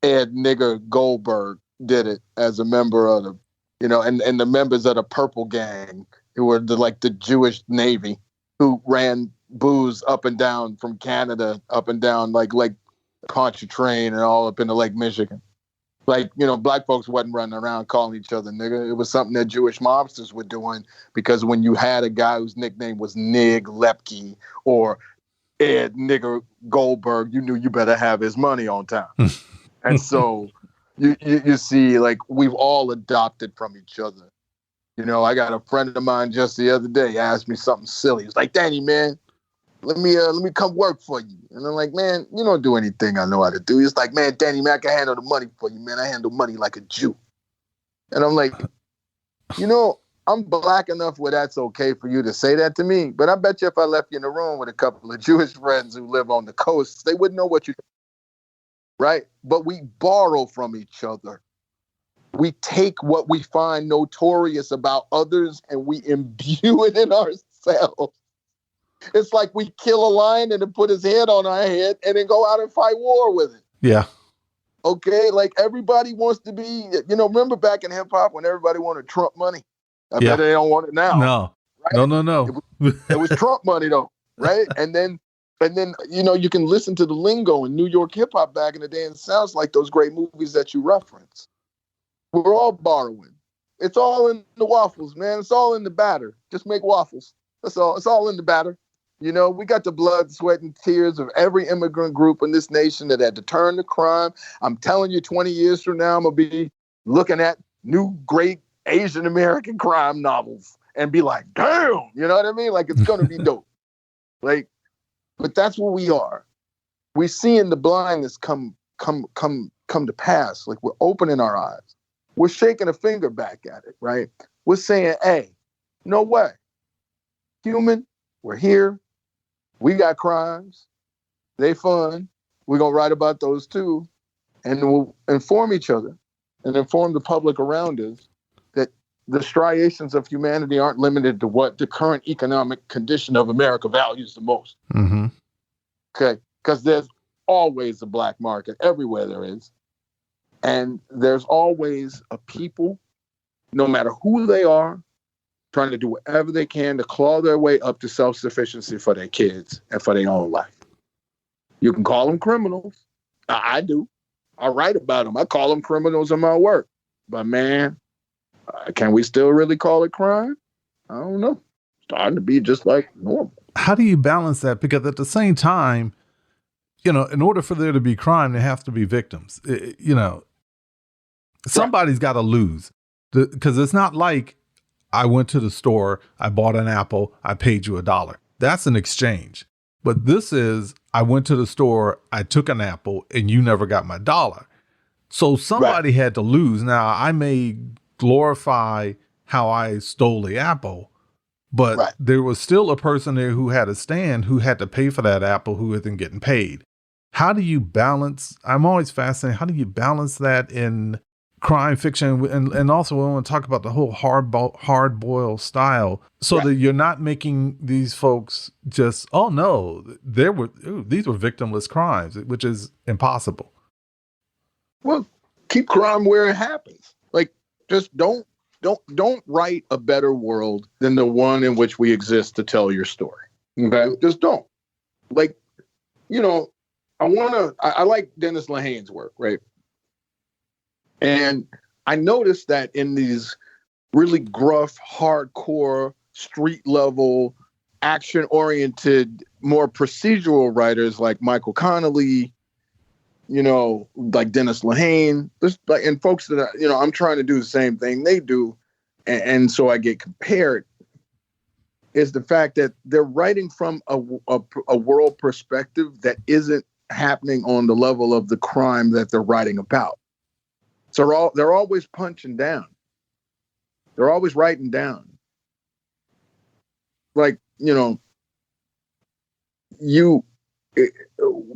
Ed Nigger Goldberg did it as a member of the, and the members of the Purple Gang, who were the Jewish Navy, who ran booze up and down from Canada, up and down like Pontchartrain and all up into Lake Michigan. Black folks wasn't running around calling each other nigga. It was something that Jewish mobsters were doing, because when you had a guy whose nickname was Nig Lepke or Ed Nigger Goldberg, you knew you better have his money on time. And so you see, we've all adopted from each other. I got a friend of mine just the other day asked me something silly. He was like, Danny, man, let me come work for you. And I'm like, man, you don't do anything I know how to do. He's like, man, Danny, man, I can handle the money for you, man. I handle money like a Jew. And I'm like, I'm Black enough where that's okay for you to say that to me. But I bet you if I left you in the room with a couple of Jewish friends who live on the coast, they wouldn't know what you do. Right? But we borrow from each other. we take what we find notorious about others and we imbue it in ourselves. It's like we kill a lion and then put his head on our head and then go out and fight war with it. Yeah. Okay, like everybody wants to be, remember back in hip hop when everybody wanted Trump money? I Yeah. bet they don't want it now. No. Right? No. It was Trump money though, right? And then, you can listen to the lingo in New York hip hop back in the day and it sounds like those great movies that you reference. We're all borrowing. It's all in the waffles, man. It's all in the batter. Just make waffles. That's all. It's all in the batter. We got the blood, sweat, and tears of every immigrant group in this nation that had to turn to crime. I'm telling you, 20 years from now, I'm going to be looking at new great Asian American crime novels and be like, damn, you know what I mean? Like, it's going to be dope. But that's what we are. We're seeing the blindness come to pass. Like, we're opening our eyes. We're shaking a finger back at it, right? We're saying, hey, no way. Human, we're here. We got crimes. They fun. We're going to write about those too. And we'll inform each other and inform the public around us that the striations of humanity aren't limited to what the current economic condition of America values the most. Mm-hmm. Okay? Because there's always a black market everywhere there is. And there's always a people, no matter who they are, trying to do whatever they can to claw their way up to self-sufficiency for their kids and for their own life. You can call them criminals. I do. I write about them. I call them criminals in my work. But man, can we still really call it crime? I don't know. Starting to be just like normal. How do you balance that? Because at the same time, in order for there to be crime, there have to be victims. Somebody's got to lose. Because it's not like I went to the store, I bought an apple, I paid you $1. That's an exchange. But this is, I went to the store, I took an apple, and you never got my $1. So somebody had to lose. Now, I may glorify how I stole the apple, but there was still a person there who had a stand who had to pay for that apple who isn't getting paid. How do you balance? I'm always fascinated. How do you balance that in crime fiction, and also we want to talk about the whole hard boiled style, so that you're not making these folks just, oh no, these were victimless crimes, which is impossible. Well, keep crime where it happens. Like, just don't write a better world than the one in which we exist to tell your story. Okay, just don't. Like, I like Dennis Lehane's work, right? And I noticed that in these really gruff, hardcore, street level, action oriented, more procedural writers like Michael Connelly, like Dennis Lehane, and folks that I'm trying to do the same thing they do, and so I get compared, is the fact that they're writing from a world perspective that isn't happening on the level of the crime that they're writing about. So they're always punching down. They're always writing down. Like,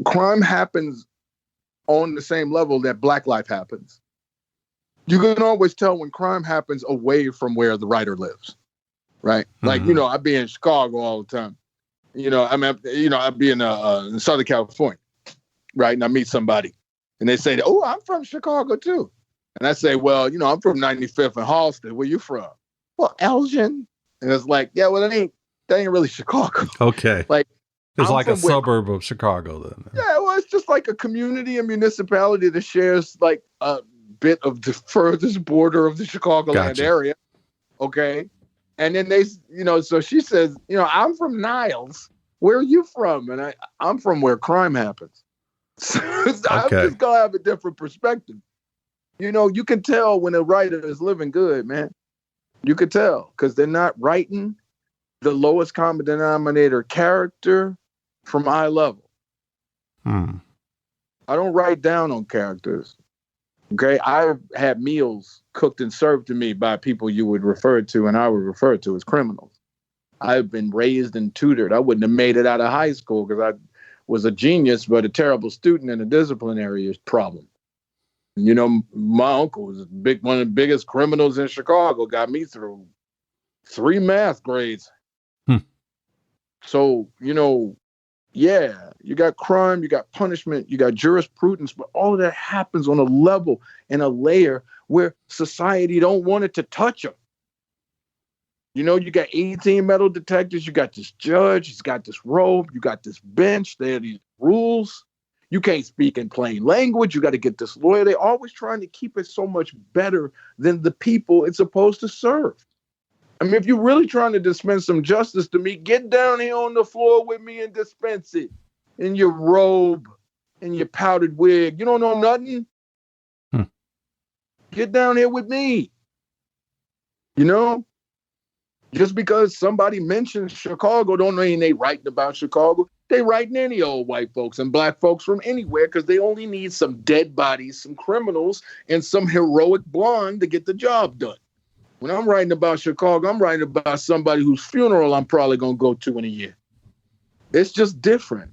crime happens on the same level that Black life happens. You can always tell when crime happens away from where the writer lives, right? Mm-hmm. Like, I be in Chicago all the time. I be in Southern California, right? And I meet somebody and they say, oh, I'm from Chicago too. And I say, well, I'm from 95th and Halsted. Where you from? Well, Elgin. And it's like, yeah, well, that ain't really Chicago. Okay. Like, it's like a suburb of Chicago then. Yeah, well, it's just like a community and municipality that shares like a bit of the furthest border of the Chicagoland area. Okay. And then they, so she says, I'm from Niles. Where are you from? And I'm from where crime happens. So I'm just going to have a different perspective. You can tell when a writer is living good, man. You could tell because they're not writing the lowest common denominator character from eye level. I don't write down on characters. Okay. I've had meals cooked and served to me by people you would refer to and I would refer to as criminals. I've been raised and tutored. I wouldn't have made it out of high school because I was a genius, but a terrible student and a disciplinary problem. You know, my uncle was one of the biggest criminals in Chicago, got me through 3 math grades. So, you know, yeah, you got crime, you got punishment, you got jurisprudence, but all of that happens on a level and a layer where society don't want it to touch them. You know, you got 18 metal detectors, you got this judge, he's got this robe, you got this bench, there are these rules. You can't speak in plain language, you got to get this lawyer. They're always trying to keep it so much better than the people it's supposed to serve. I mean, if you're really trying to dispense some justice to me, get down here on the floor with me and dispense it in your robe, in your powdered wig. You don't know nothing. Get down here with me. You know, just because somebody mentions Chicago don't mean they writing about Chicago. They writing any old white folks and black folks from anywhere because they only need some dead bodies, some criminals, and some heroic blonde to get the job done. When I'm writing about Chicago, I'm writing about somebody whose funeral I'm probably going to go to in a year. It's just different.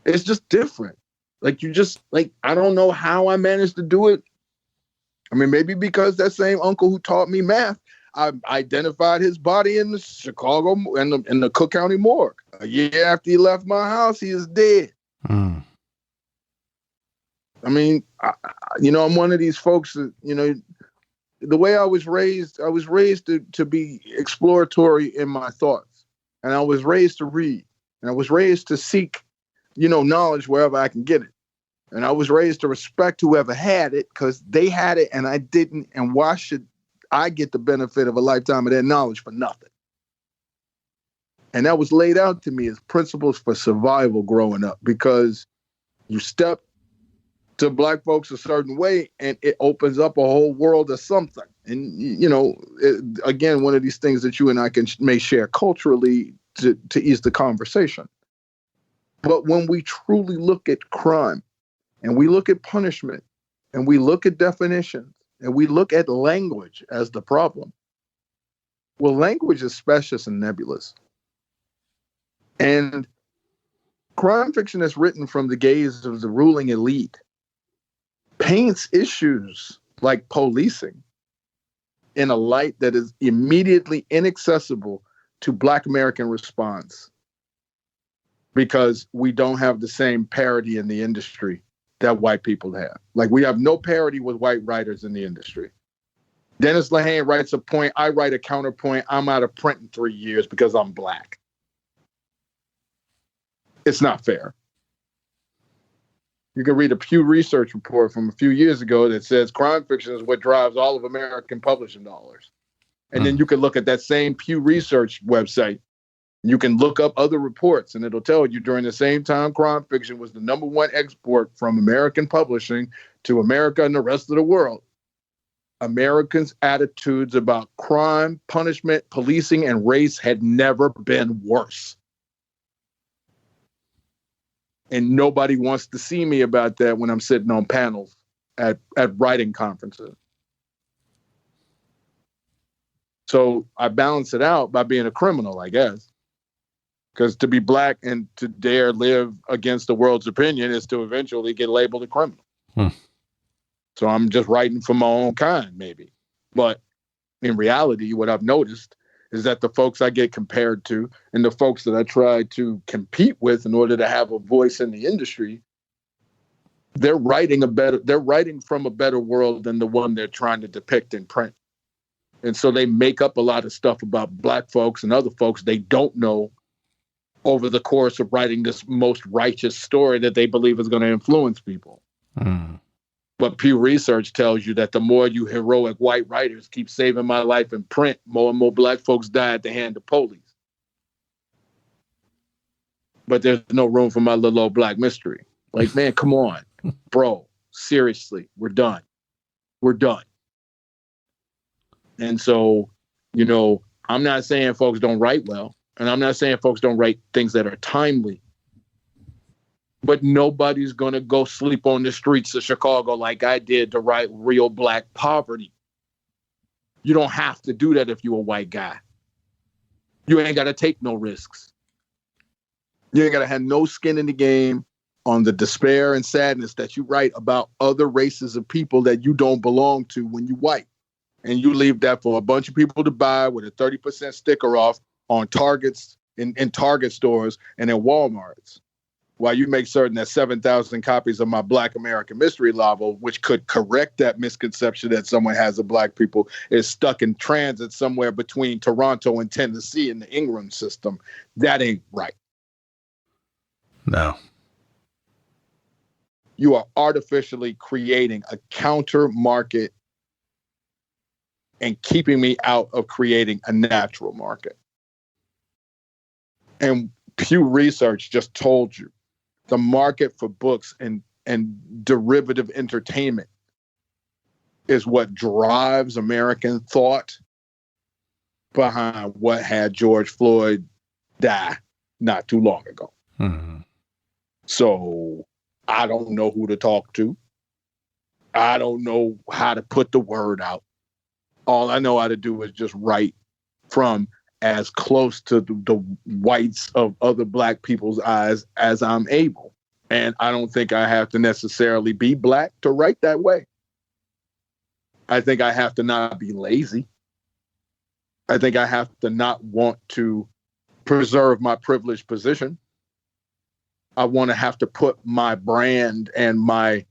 It's just different. Like, I don't know how I managed to do it. I mean, maybe because that same uncle who taught me math, I identified his body in the Chicago, in the Cook County morgue. A year after he left my house, he is dead. I mean, I'm one of these folks that, the way I was raised to be exploratory in my thoughts. And I was raised to read. And I was raised to seek, knowledge wherever I can get it. And I was raised to respect whoever had it because they had it and I didn't. And why should I get the benefit of a lifetime of that knowledge for nothing? And that was laid out to me as principles for survival growing up, because you step to black folks a certain way and it opens up a whole world of something. And, again, one of these things that you and I may share culturally to ease the conversation. But when we truly look at crime and we look at punishment and we look at definitions and we look at language as the problem, well, language is specious and nebulous. And crime fiction that's written from the gaze of the ruling elite paints issues like policing in a light that is immediately inaccessible to Black American response, because we don't have the same parity in the industry that white people have. Like, we have no parity with white writers in the industry. Dennis Lehane writes a point, I write a counterpoint, I'm out of print in 3 years because I'm Black. It's not fair. You can read a Pew Research report from a few years ago that says crime fiction is what drives all of American publishing dollars. And then you can look at that same Pew Research website. You can look up other reports and it'll tell you during the same time crime fiction was the #1 export from American publishing to America and the rest of the world. Americans' attitudes about crime, punishment, policing, and race had never been worse. And nobody wants to see me about that when I'm sitting on panels at writing conferences. So I balance it out by being a criminal, I guess. Because to be Black and to dare live against the world's opinion is to eventually get labeled a criminal. So I'm just writing for my own kind, maybe. But in reality, what I've noticed is that the folks I get compared to and the folks that I try to compete with in order to have a voice in the industry, they're writing from a better world than the one they're trying to depict in print. And so they make up a lot of stuff about Black folks and other folks they don't know over the course of writing this most righteous story that they believe is going to influence people. But Pew Research tells you that the more you heroic white writers keep saving my life in print, more and more Black folks die at the hand of police. But there's no room for my little old Black mystery. Like, man, come on, bro. Seriously, we're done. We're done. And so, I'm not saying folks don't write well, and I'm not saying folks don't write things that are timely. But nobody's going to go sleep on the streets of Chicago like I did to write real Black poverty. You don't have to do that if you're a white guy. You ain't got to take no risks. You ain't got to have no skin in the game. on the despair and sadness that you write about other races of people that you don't belong to when you white. And you leave that for a bunch of people to buy with a 30% sticker off on Targets, in Target stores and in Walmarts, while you make certain that 7,000 copies of my Black American Mystery novel, which could correct that misconception that someone has of Black people, is stuck in transit somewhere between Toronto and Tennessee in the Ingram system. That ain't right. No. You are artificially creating a counter market and keeping me out of creating a natural market. And Pew Research just told you the market for books and derivative entertainment is what drives American thought behind what had George Floyd die not too long ago. Mm-hmm. So I don't know who to talk to. I don't know how to put the word out. All I know how to do is just write from as close to the whites of other Black people's eyes as I'm able. And I don't think I have to necessarily be Black to write that way. I think I have to not be lazy. I think I have to not want to preserve my privileged position. I want to have to put my brand and my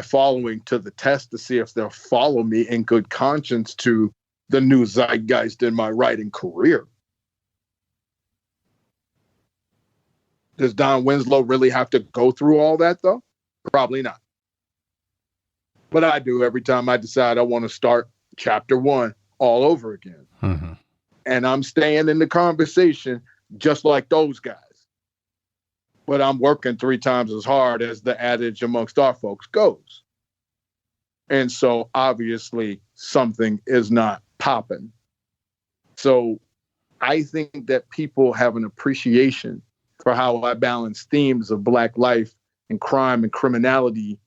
following to the test to see if they'll follow me in good conscience to the new zeitgeist in my writing career. Does Don Winslow really have to go through all that, though? Probably not. But I do every time I decide I want to start chapter 1 all over again. Mm-hmm. And I'm staying in the conversation just like those guys. But I'm working 3 times as hard as the adage amongst our folks goes. And so obviously something is not popping. So I think that people have an appreciation for how I balance themes of Black life and crime and criminality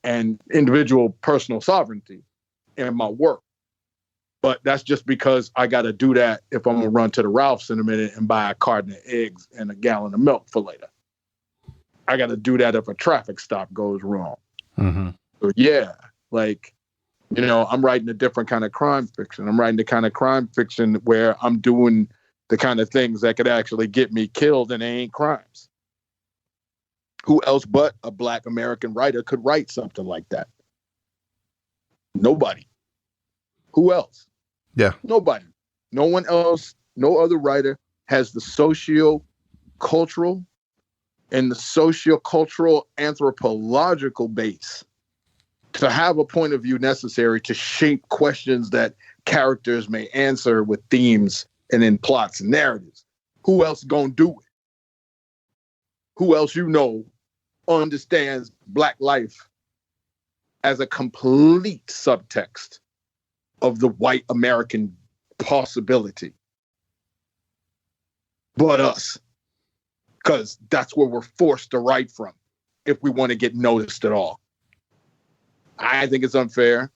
and individual personal sovereignty in my work. But that's just because I got to do that if I'm going to run to the Ralphs in a minute and buy a carton of eggs and a gallon of milk for later. I got to do that if a traffic stop goes wrong. Mm-hmm. So yeah, like, you know, I'm writing a different kind of crime fiction. I'm writing the kind of crime fiction where I'm doing the kind of things that could actually get me killed and they ain't crimes. Who else but a Black American writer could write something like that? Nobody. Who else? Yeah. Nobody. No one else, no other writer has the socio-cultural and the socio-cultural anthropological base to have a point of view necessary to shape questions that characters may answer with themes and in plots and narratives. Who else gonna do it? Who else you know understands Black life as a complete subtext of the white American possibility? But us. Because that's where we're forced to write from if we want to get noticed at all. I think it's unfair.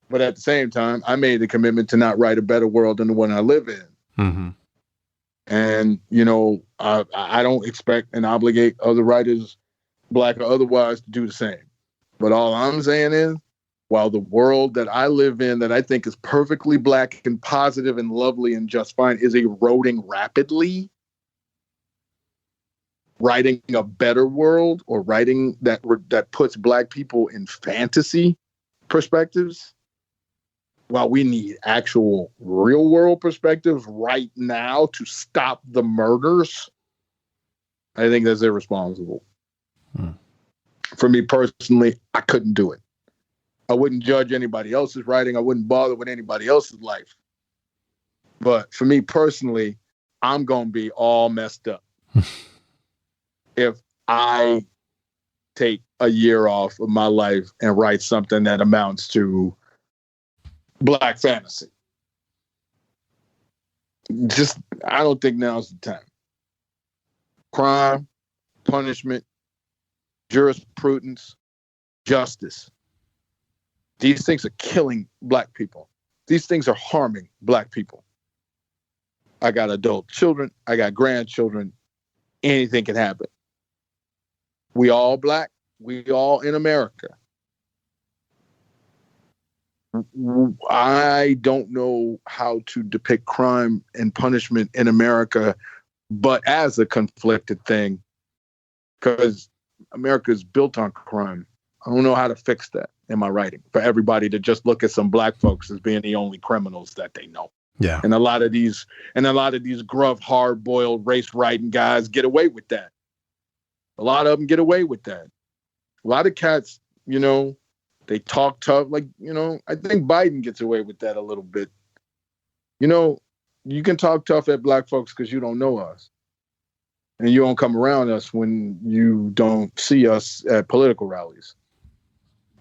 But at the same time, I made a commitment to not write a better world than the one I live in. Mm-hmm. And, you know, I don't expect and obligate other writers, Black or otherwise, to do the same. But all I'm saying is, while the world that I live in, that I think is perfectly Black and positive and lovely and just fine, is eroding rapidly, writing a better world or writing that puts Black people in fantasy perspectives, while we need actual real world perspectives right now to stop the murders, I think that's irresponsible. For me personally, I couldn't do it. I wouldn't judge anybody else's writing. I wouldn't bother with anybody else's life. But for me personally, I'm going to be all messed up if I take a year off of my life and write something that amounts to Black fantasy. Just, I don't think now's the time. Crime, punishment, jurisprudence, justice. These things are killing Black people. These things are harming Black people. I got adult children. I got grandchildren. Anything can happen. We all black. We all in America. I don't know how to depict crime and punishment in America, but as a conflicted thing, because America is built on crime. I don't know how to fix that in my writing for everybody to just look at some black folks as being the only criminals that they know. Yeah. And a lot of these gruff, hard-boiled, race-writing guys get away with that. A lot of them get away with that. A lot of cats, they talk tough. Like, I think Biden gets away with that a little bit. You can talk tough at black folks because you don't know us. And you don't come around us when you don't see us at political rallies.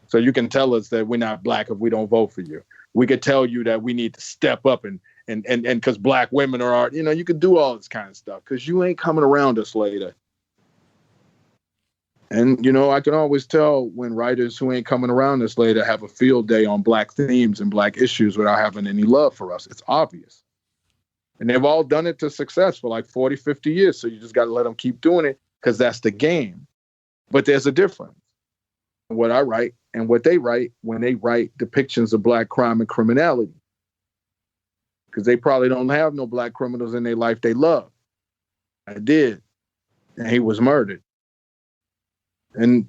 So you can tell us that we're not black if we don't vote for you. We could tell you that we need to step up and because black women are, you could do all this kind of stuff because you ain't coming around us later. And, I can always tell when writers who ain't coming around us later have a field day on black themes and black issues without having any love for us. It's obvious. And they've all done it to success for like 40, 50 years. So you just got to let them keep doing it because that's the game. But there's a difference. What I write and what they write when they write depictions of black crime and criminality. Because they probably don't have no black criminals in their life they love. I did. And he was murdered. And,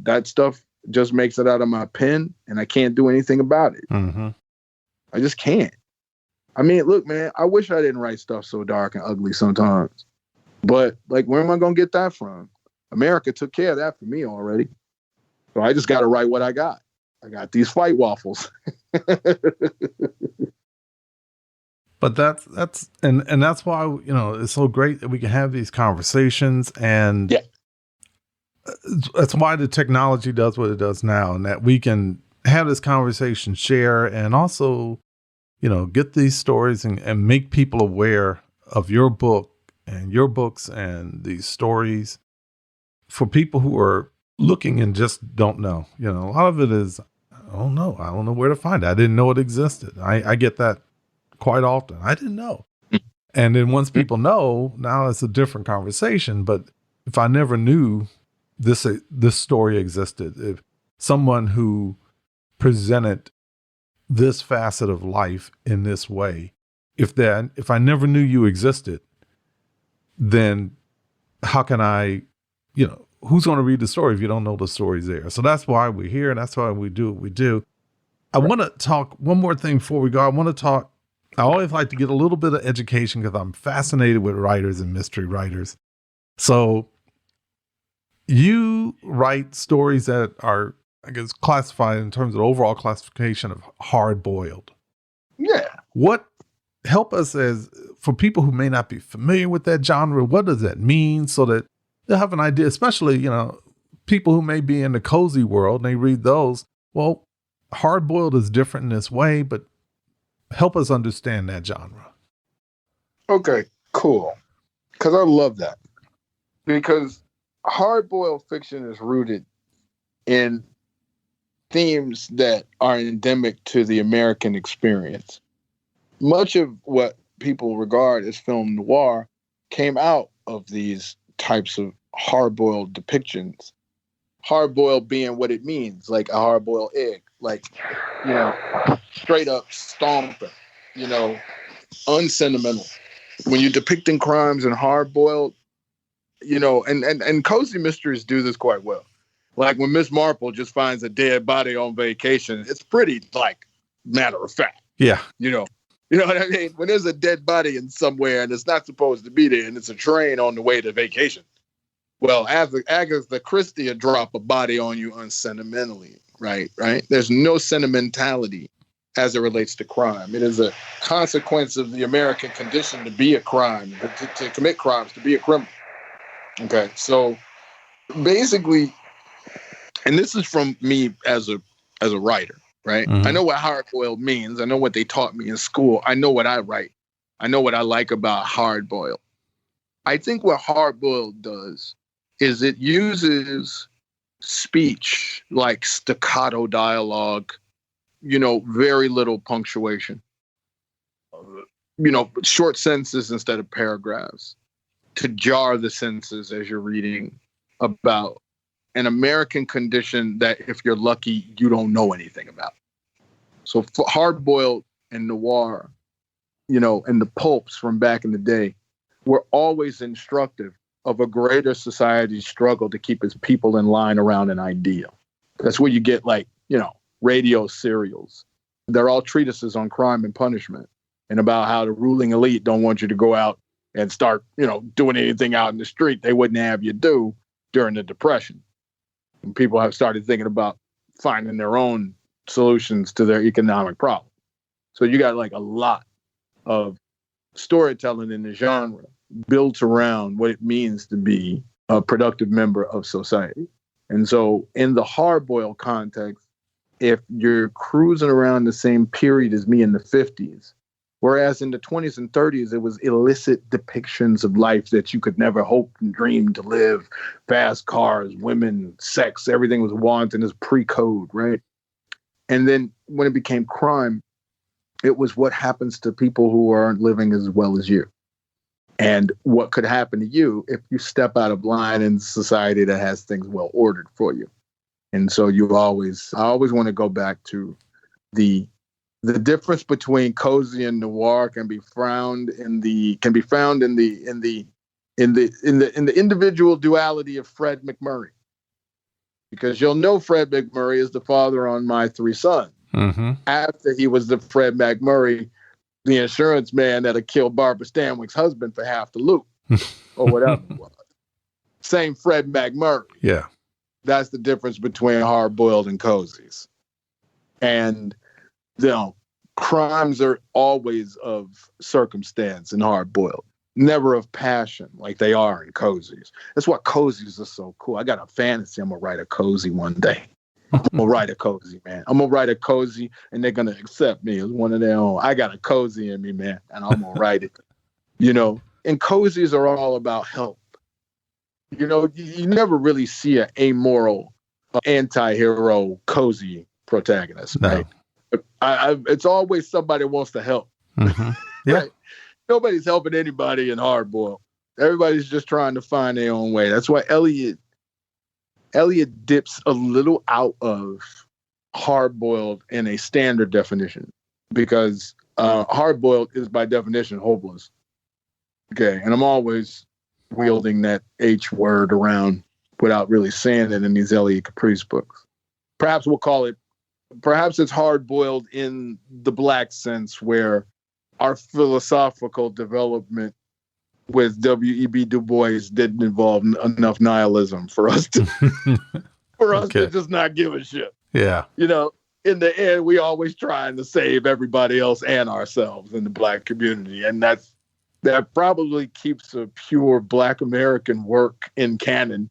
that stuff just makes it out of my pen and I can't do anything about it. Mm-hmm. I just can't. I mean, look, man, I wish I didn't write stuff so dark and ugly sometimes. But, where am I going to get that from? America took care of that for me already. So I just got to write what I got. I got these fight waffles. But that's why, it's so great that we can have these conversations. And yeah. That's why the technology does what it does now, and that we can have this conversation, share, and also, get these stories and make people aware of your book and your books and these stories for people who are looking and just don't know. A lot of it is, I don't know where to find it. I didn't know it existed. I get that quite often. I didn't know. And then once people know, now it's a different conversation. But if I never knew this story existed, if someone who presented this facet of life in this way, if I never knew you existed, then how can I, who's going to read the story if you don't know the story's there? So that's why we're here. And that's why we do what we do. I want to talk one more thing before we go. I always like to get a little bit of education because I'm fascinated with writers and mystery writers. So you write stories that are, I guess, classified in terms of the overall classification of hard-boiled. Yeah. Help us for people who may not be familiar with that genre, what does that mean so that they'll have an idea, especially, people who may be in the cozy world and they read those. Well, hard-boiled is different in this way, but help us understand that genre. Okay, cool. Because I love that. Because hard-boiled fiction is rooted in themes that are endemic to the American experience. Much of what people regard as film noir came out of these types of hard-boiled depictions. Hard-boiled being what it means, like a hard-boiled egg, like, straight up stomping, unsentimental. When you're depicting crimes in hard-boiled, and cozy mysteries do this quite well. Like when Miss Marple just finds a dead body on vacation, it's pretty matter of fact. Yeah. You know what I mean? When there's a dead body in somewhere and it's not supposed to be there and it's a train on the way to vacation. Well, Agatha Christie would drop a body on you unsentimentally, right? There's no sentimentality as it relates to crime. It is a consequence of the American condition to be a crime, to commit crimes, to be a criminal. Okay, so basically, and this is from me as a writer, right? Mm-hmm. I know what hard-boiled means. I know what they taught me in school. I know what I write. I know what I like about hard-boiled. I think what hard-boiled does is it uses speech, like staccato dialogue, very little punctuation, short sentences instead of paragraphs, to jar the senses as you're reading about an American condition that if you're lucky, you don't know anything about. So hard-boiled and noir, and the pulps from back in the day were always instructive of a greater society's struggle to keep its people in line around an ideal. That's where you get radio serials. They're all treatises on crime and punishment and about how the ruling elite don't want you to go out and start, doing anything out in the street they wouldn't have you do during the Depression. And people have started thinking about finding their own solutions to their economic problem. So you got a lot of storytelling in the genre built around what it means to be a productive member of society. And so in the hard-boiled context, if you're cruising around the same period as me in the 50s, whereas in the 20s and 30s, it was illicit depictions of life that you could never hope and dream to live. Fast cars, women, sex, everything was wanted as pre-code, right? And then when it became crime, it was what happens to people who aren't living as well as you. And what could happen to you if you step out of line in society that has things well ordered for you. And so I always want to go back to the difference between cozy and noir can be found in the individual duality of Fred McMurray. Because you'll know Fred McMurray is the father on My Three Sons. Mm-hmm. After he was the Fred McMurray, the insurance man that had killed Barbara Stanwyck's husband for half the loot or whatever it was. Same Fred McMurray. Yeah. That's the difference between hard-boiled and cozies. And, crimes are always of circumstance in hard-boiled, never of passion like they are in cozies. That's why cozies are so cool. I got a fantasy I'm going to write a cozy one day. I'm going to write a cozy, man. I'm going to write a cozy, and they're going to accept me as one of their own. I got a cozy in me, man, and I'm going to write it. And cozies are all about help. You never really see an amoral, anti-hero, cozy protagonist, right? It's always somebody who wants to help. Mm-hmm. Yeah. Right? Nobody's helping anybody in hardboiled. Everybody's just trying to find their own way. That's why Elliot dips a little out of hardboiled in a standard definition, because hardboiled is by definition hopeless. Okay, and I'm always wielding that H word around without really saying it in these Elliot Caprice books. Perhaps it's hard-boiled in the Black sense, where our philosophical development with W.E.B. Du Bois didn't involve enough nihilism for us to to just not give a shit. Yeah. In the end, we always trying to save everybody else and ourselves in the Black community. And that probably keeps a pure Black American work in canon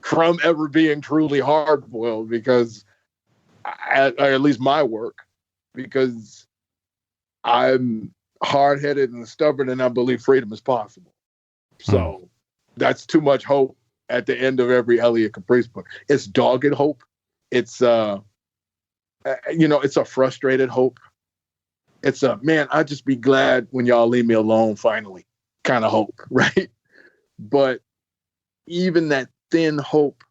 from ever being truly hard-boiled, because at least my work, because I'm hard-headed and stubborn, and I believe freedom is possible. So that's too much hope at the end of every Elliot Caprice book. It's dogged hope. It's it's a frustrated hope. It's a, man, I'd just be glad when y'all leave me alone finally kind of hope, right? But even that thin hope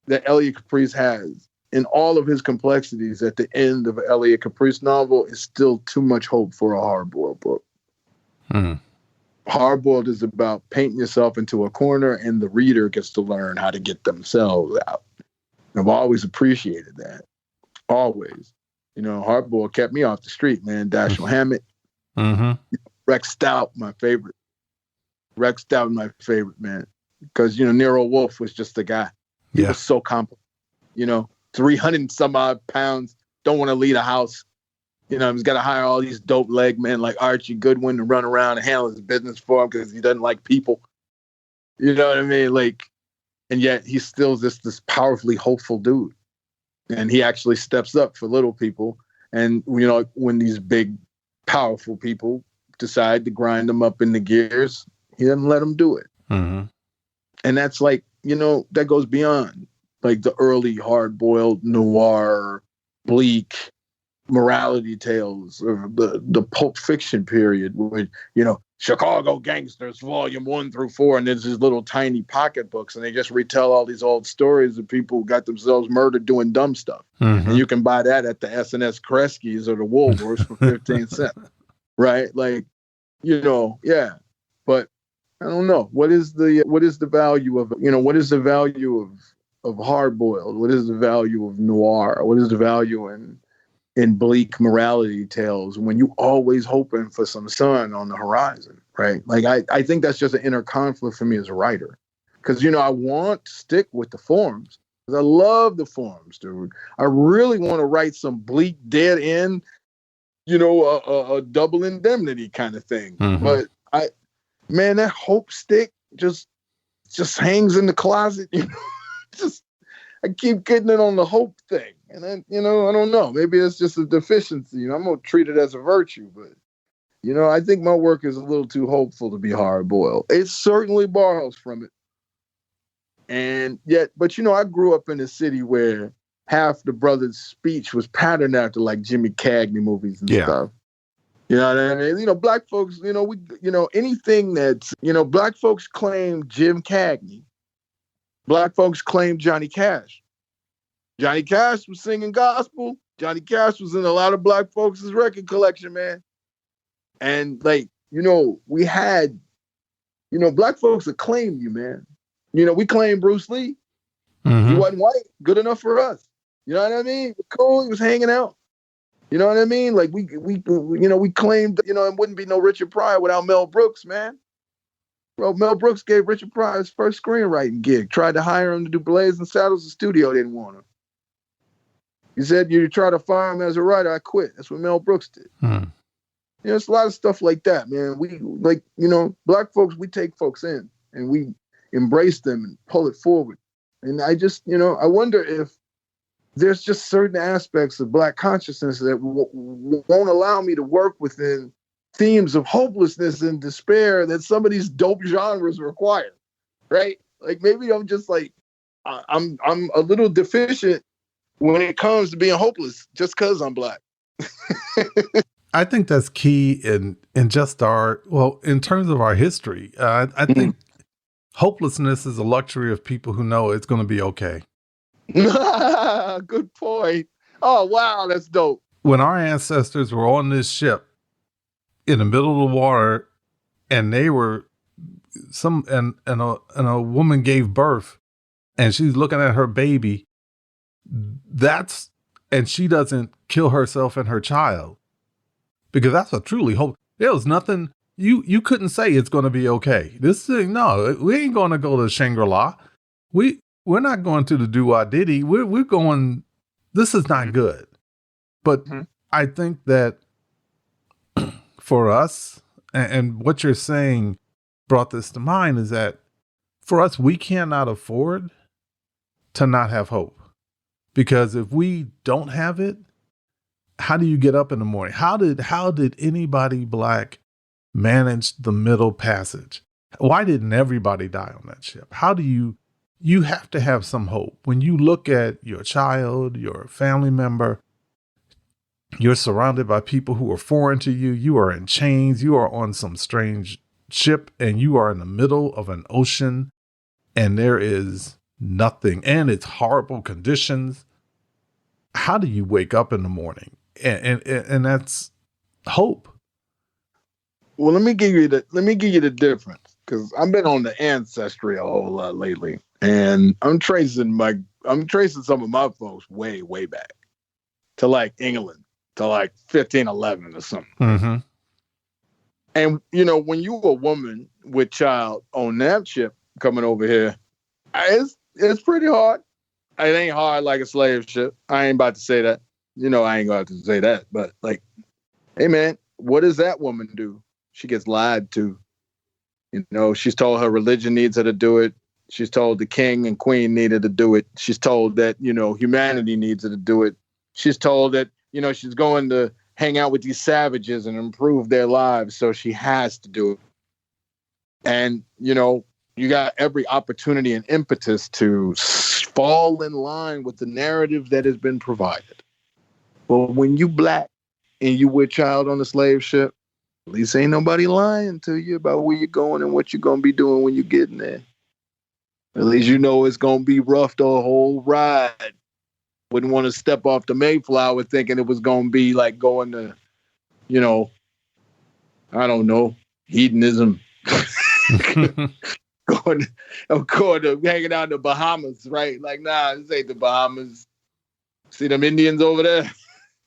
that Elliot Caprice has in all of his complexities at the end of an Elliot Caprice novel is still too much hope for a hardboiled book. Hardboiled is about painting yourself into a corner, and the reader gets to learn how to get themselves out. I've always appreciated that. Always. Hardboiled kept me off the street, man. Dashiell Hammett. Mm-hmm. Rex Stout, my favorite. Rex Stout, my favorite, man. Because, Nero Wolfe was just a guy. He was so complex. 300 some odd pounds, don't want to leave a house. He's got to hire all these dope leg men like Archie Goodwin to run around and handle his business for him because he doesn't like people. You know what I mean? And yet he's still this powerfully hopeful dude. And he actually steps up for little people. And, when these big, powerful people decide to grind them up in the gears, he doesn't let them do it. Mm-hmm. And that's that goes beyond the early hard-boiled noir, bleak morality tales of the Pulp Fiction period, where, Chicago Gangsters, Volume 1 through 4, and there's these little tiny pocketbooks, and they just retell all these old stories of people who got themselves murdered doing dumb stuff. Mm-hmm. And you can buy that at the S&S Kresge's or the Woolworths for 15 cents, right? Like, yeah. But I don't know. What is the value of, what is the value of hard boiled? What is the value of noir? What is the value in bleak morality tales when you always hoping for some sun on the horizon, right? Like, I think that's just an inner conflict for me as a writer. Because, I want to stick with the forms. Because I love the forms, dude. I really want to write some bleak, dead end, a double indemnity kind of thing. Mm-hmm. But that hope stick just hangs in the closet. I keep getting it on the hope thing. And then, I don't know. Maybe it's just a deficiency. I'm going to treat it as a virtue. But, I think my work is a little too hopeful to be hard-boiled. It certainly borrows from it. And yet, but, I grew up in a city where half the brothers' speech was patterned after, like, Jimmy Cagney movies and stuff. You know what I mean? Black folks, anything that's, Black folks claim Jim Cagney. Black folks claim Johnny Cash. Johnny Cash was singing gospel. Johnny Cash was in a lot of Black folks' record collection, man. And we had, Black folks acclaim you, man. We claim Bruce Lee. Mm-hmm. He wasn't white, good enough for us. You know what I mean? Cool, he was hanging out. You know what I mean? Like we claimed, it wouldn't be no Richard Pryor without Mel Brooks, man. Bro, Mel Brooks gave Richard Pryor his first screenwriting gig. Tried to hire him to do Blazing Saddles. The studio didn't want him. He said, you try to fire him as a writer, I quit. That's what Mel Brooks did. It's a lot of stuff like that, man. We, Black folks, we take folks in and we embrace them and pull it forward. And I just, I wonder if there's just certain aspects of Black consciousness that won't allow me to work within themes of hopelessness and despair that some of these dope genres require, right? Like, maybe I'm just like, I'm a little deficient when it comes to being hopeless just because I'm Black. I think that's key in just in terms of our history. I think hopelessness is a luxury of people who know it's going to be okay. Good point. Oh, wow, that's dope. When our ancestors were on this ship in the middle of the water, and they were and a woman gave birth, and she's looking at her baby, and she doesn't kill herself and her child, because that's a truly hope. There was nothing you couldn't say it's going to be okay. This thing, no, we ain't going to go to Shangri-La. We're not going to the Doo-Wah-Diddy. We're going, this is not good. But I think that for us, and what you're saying brought this to mind, is that for us, we cannot afford to not have hope. Because if we don't have it, how do you get up in the morning? How did anybody Black manage the Middle Passage? Why didn't everybody die on that ship? How do you have to have some hope. When you look at your child, your family member, you're surrounded by people who are foreign to you. You are in chains. You are on some strange ship, and you are in the middle of an ocean, and there is nothing, and it's horrible conditions. How do you wake up in the morning? And that's hope. Well, let me give you the difference, because I've been on the Ancestry a whole lot lately, and I'm tracing some of my folks way, way back to like England, to like 1511 or something. Mm-hmm. And when you a woman with child on that ship coming over here, it's pretty hard. It ain't hard like a slave ship. I ain't about to say that. I ain't going to say that. But like, hey man, what does that woman do? She gets lied to. She's told her religion needs her to do it. She's told the king and queen needed to do it. She's told that, humanity needs her to do it. She's told that, she's going to hang out with these savages and improve their lives. So she has to do it. And, you got every opportunity and impetus to fall in line with the narrative that has been provided. But when you Black and you with child on a slave ship, At least ain't nobody lying to you about where you're going and what you're going to be doing when you get in there. At least you know it's going to be rough the whole ride. Wouldn't want to step off the Mayflower thinking it was going to be like going to, I don't know, hedonism. going to hanging out in the Bahamas, right? Like, nah, this ain't the Bahamas. See them Indians over there?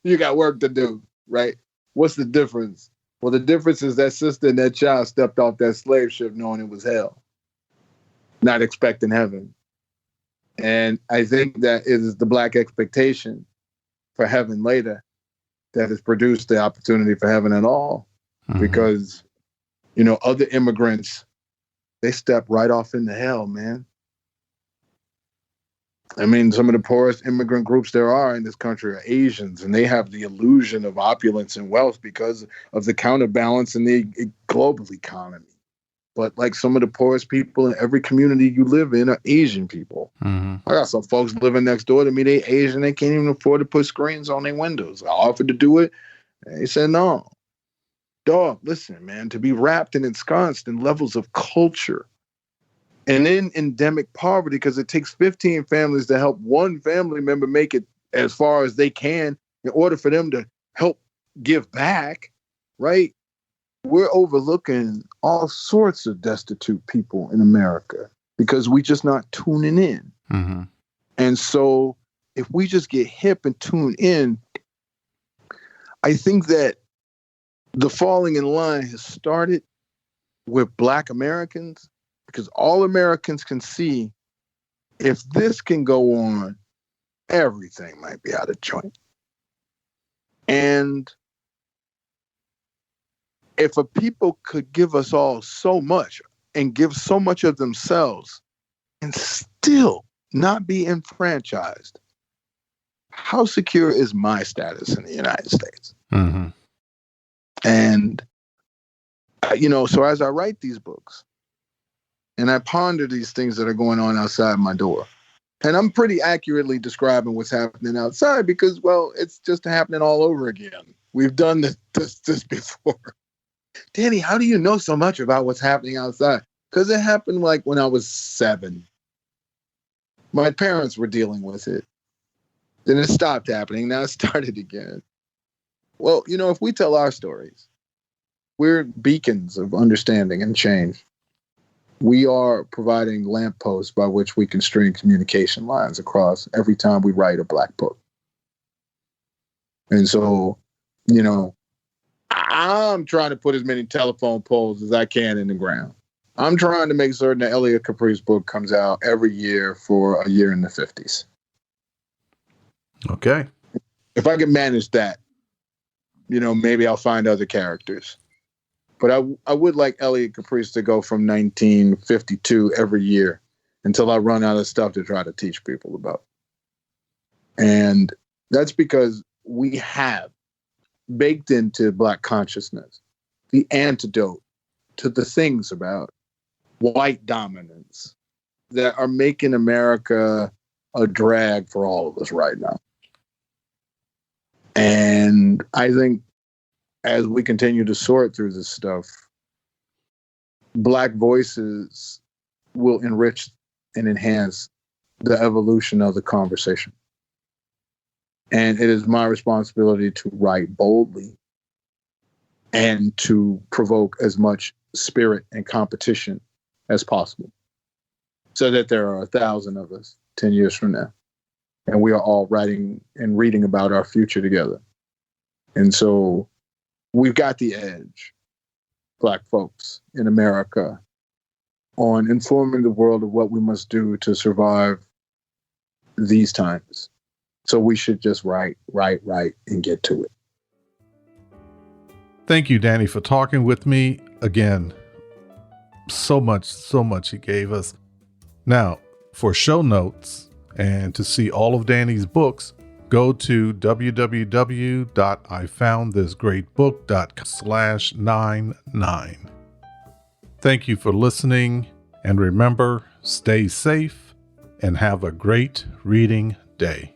You got work to do, right? What's the difference? Well, the difference is that sister and that child stepped off that slave ship knowing it was hell, not expecting heaven. And I think that it is the Black expectation for heaven later that has produced the opportunity for heaven at all. Mm-hmm. Because, other immigrants, they step right off into hell, man. I mean, some of the poorest immigrant groups there are in this country are Asians, and they have the illusion of opulence and wealth because of the counterbalance in the global economy. But like some of the poorest people in every community you live in are Asian people. Mm-hmm. I got some folks living next door to me. They Asian. They can't even afford to put screens on their windows. I offered to do it. And they said, no. Dog, listen, man, to be wrapped and ensconced in levels of culture and in endemic poverty, because it takes 15 families to help one family member make it as far as they can in order for them to help give back, right? We're overlooking all sorts of destitute people in America because we just not tuning in. Mm-hmm. And so if we just get hip and tune in, I think that the falling in line has started with Black Americans, because all Americans can see if this can go on, everything might be out of joint. And if a people could give us all so much and give so much of themselves and still not be enfranchised, how secure is my status in the United States? Mm-hmm. And, so as I write these books and I ponder these things that are going on outside my door, and I'm pretty accurately describing what's happening outside because, well, it's just happening all over again. We've done this before. Danny, how do you know so much about what's happening outside? Because it happened like when I was 7. My parents were dealing with it. Then it stopped happening. Now it started again. Well, if we tell our stories, we're beacons of understanding and change. We are providing lampposts by which we can string communication lines across every time we write a Black book. And so, I'm trying to put as many telephone poles as I can in the ground. I'm trying to make certain that Elliot Caprice book comes out every year for a year in the 50s. Okay. If I can manage that, maybe I'll find other characters. But I would like Elliot Caprice to go from 1952 every year until I run out of stuff to try to teach people about. And that's because we have baked into Black consciousness the antidote to the things about white dominance that are making America a drag for all of us right now. And I think as we continue to sort through this stuff, Black voices will enrich and enhance the evolution of the conversation. And it is my responsibility to write boldly and to provoke as much spirit and competition as possible so that there are 1,000 of us 10 years from now. And we are all writing and reading about our future together. And so we've got the edge, Black folks in America, on informing the world of what we must do to survive these times. So we should just write, and get to it. Thank you, Danny, for talking with me. Again, so much he gave us. Now, for show notes and to see all of Danny's books, go to www.ifoundthisgreatbook.com/99. Thank you for listening, and remember, stay safe and have a great reading day.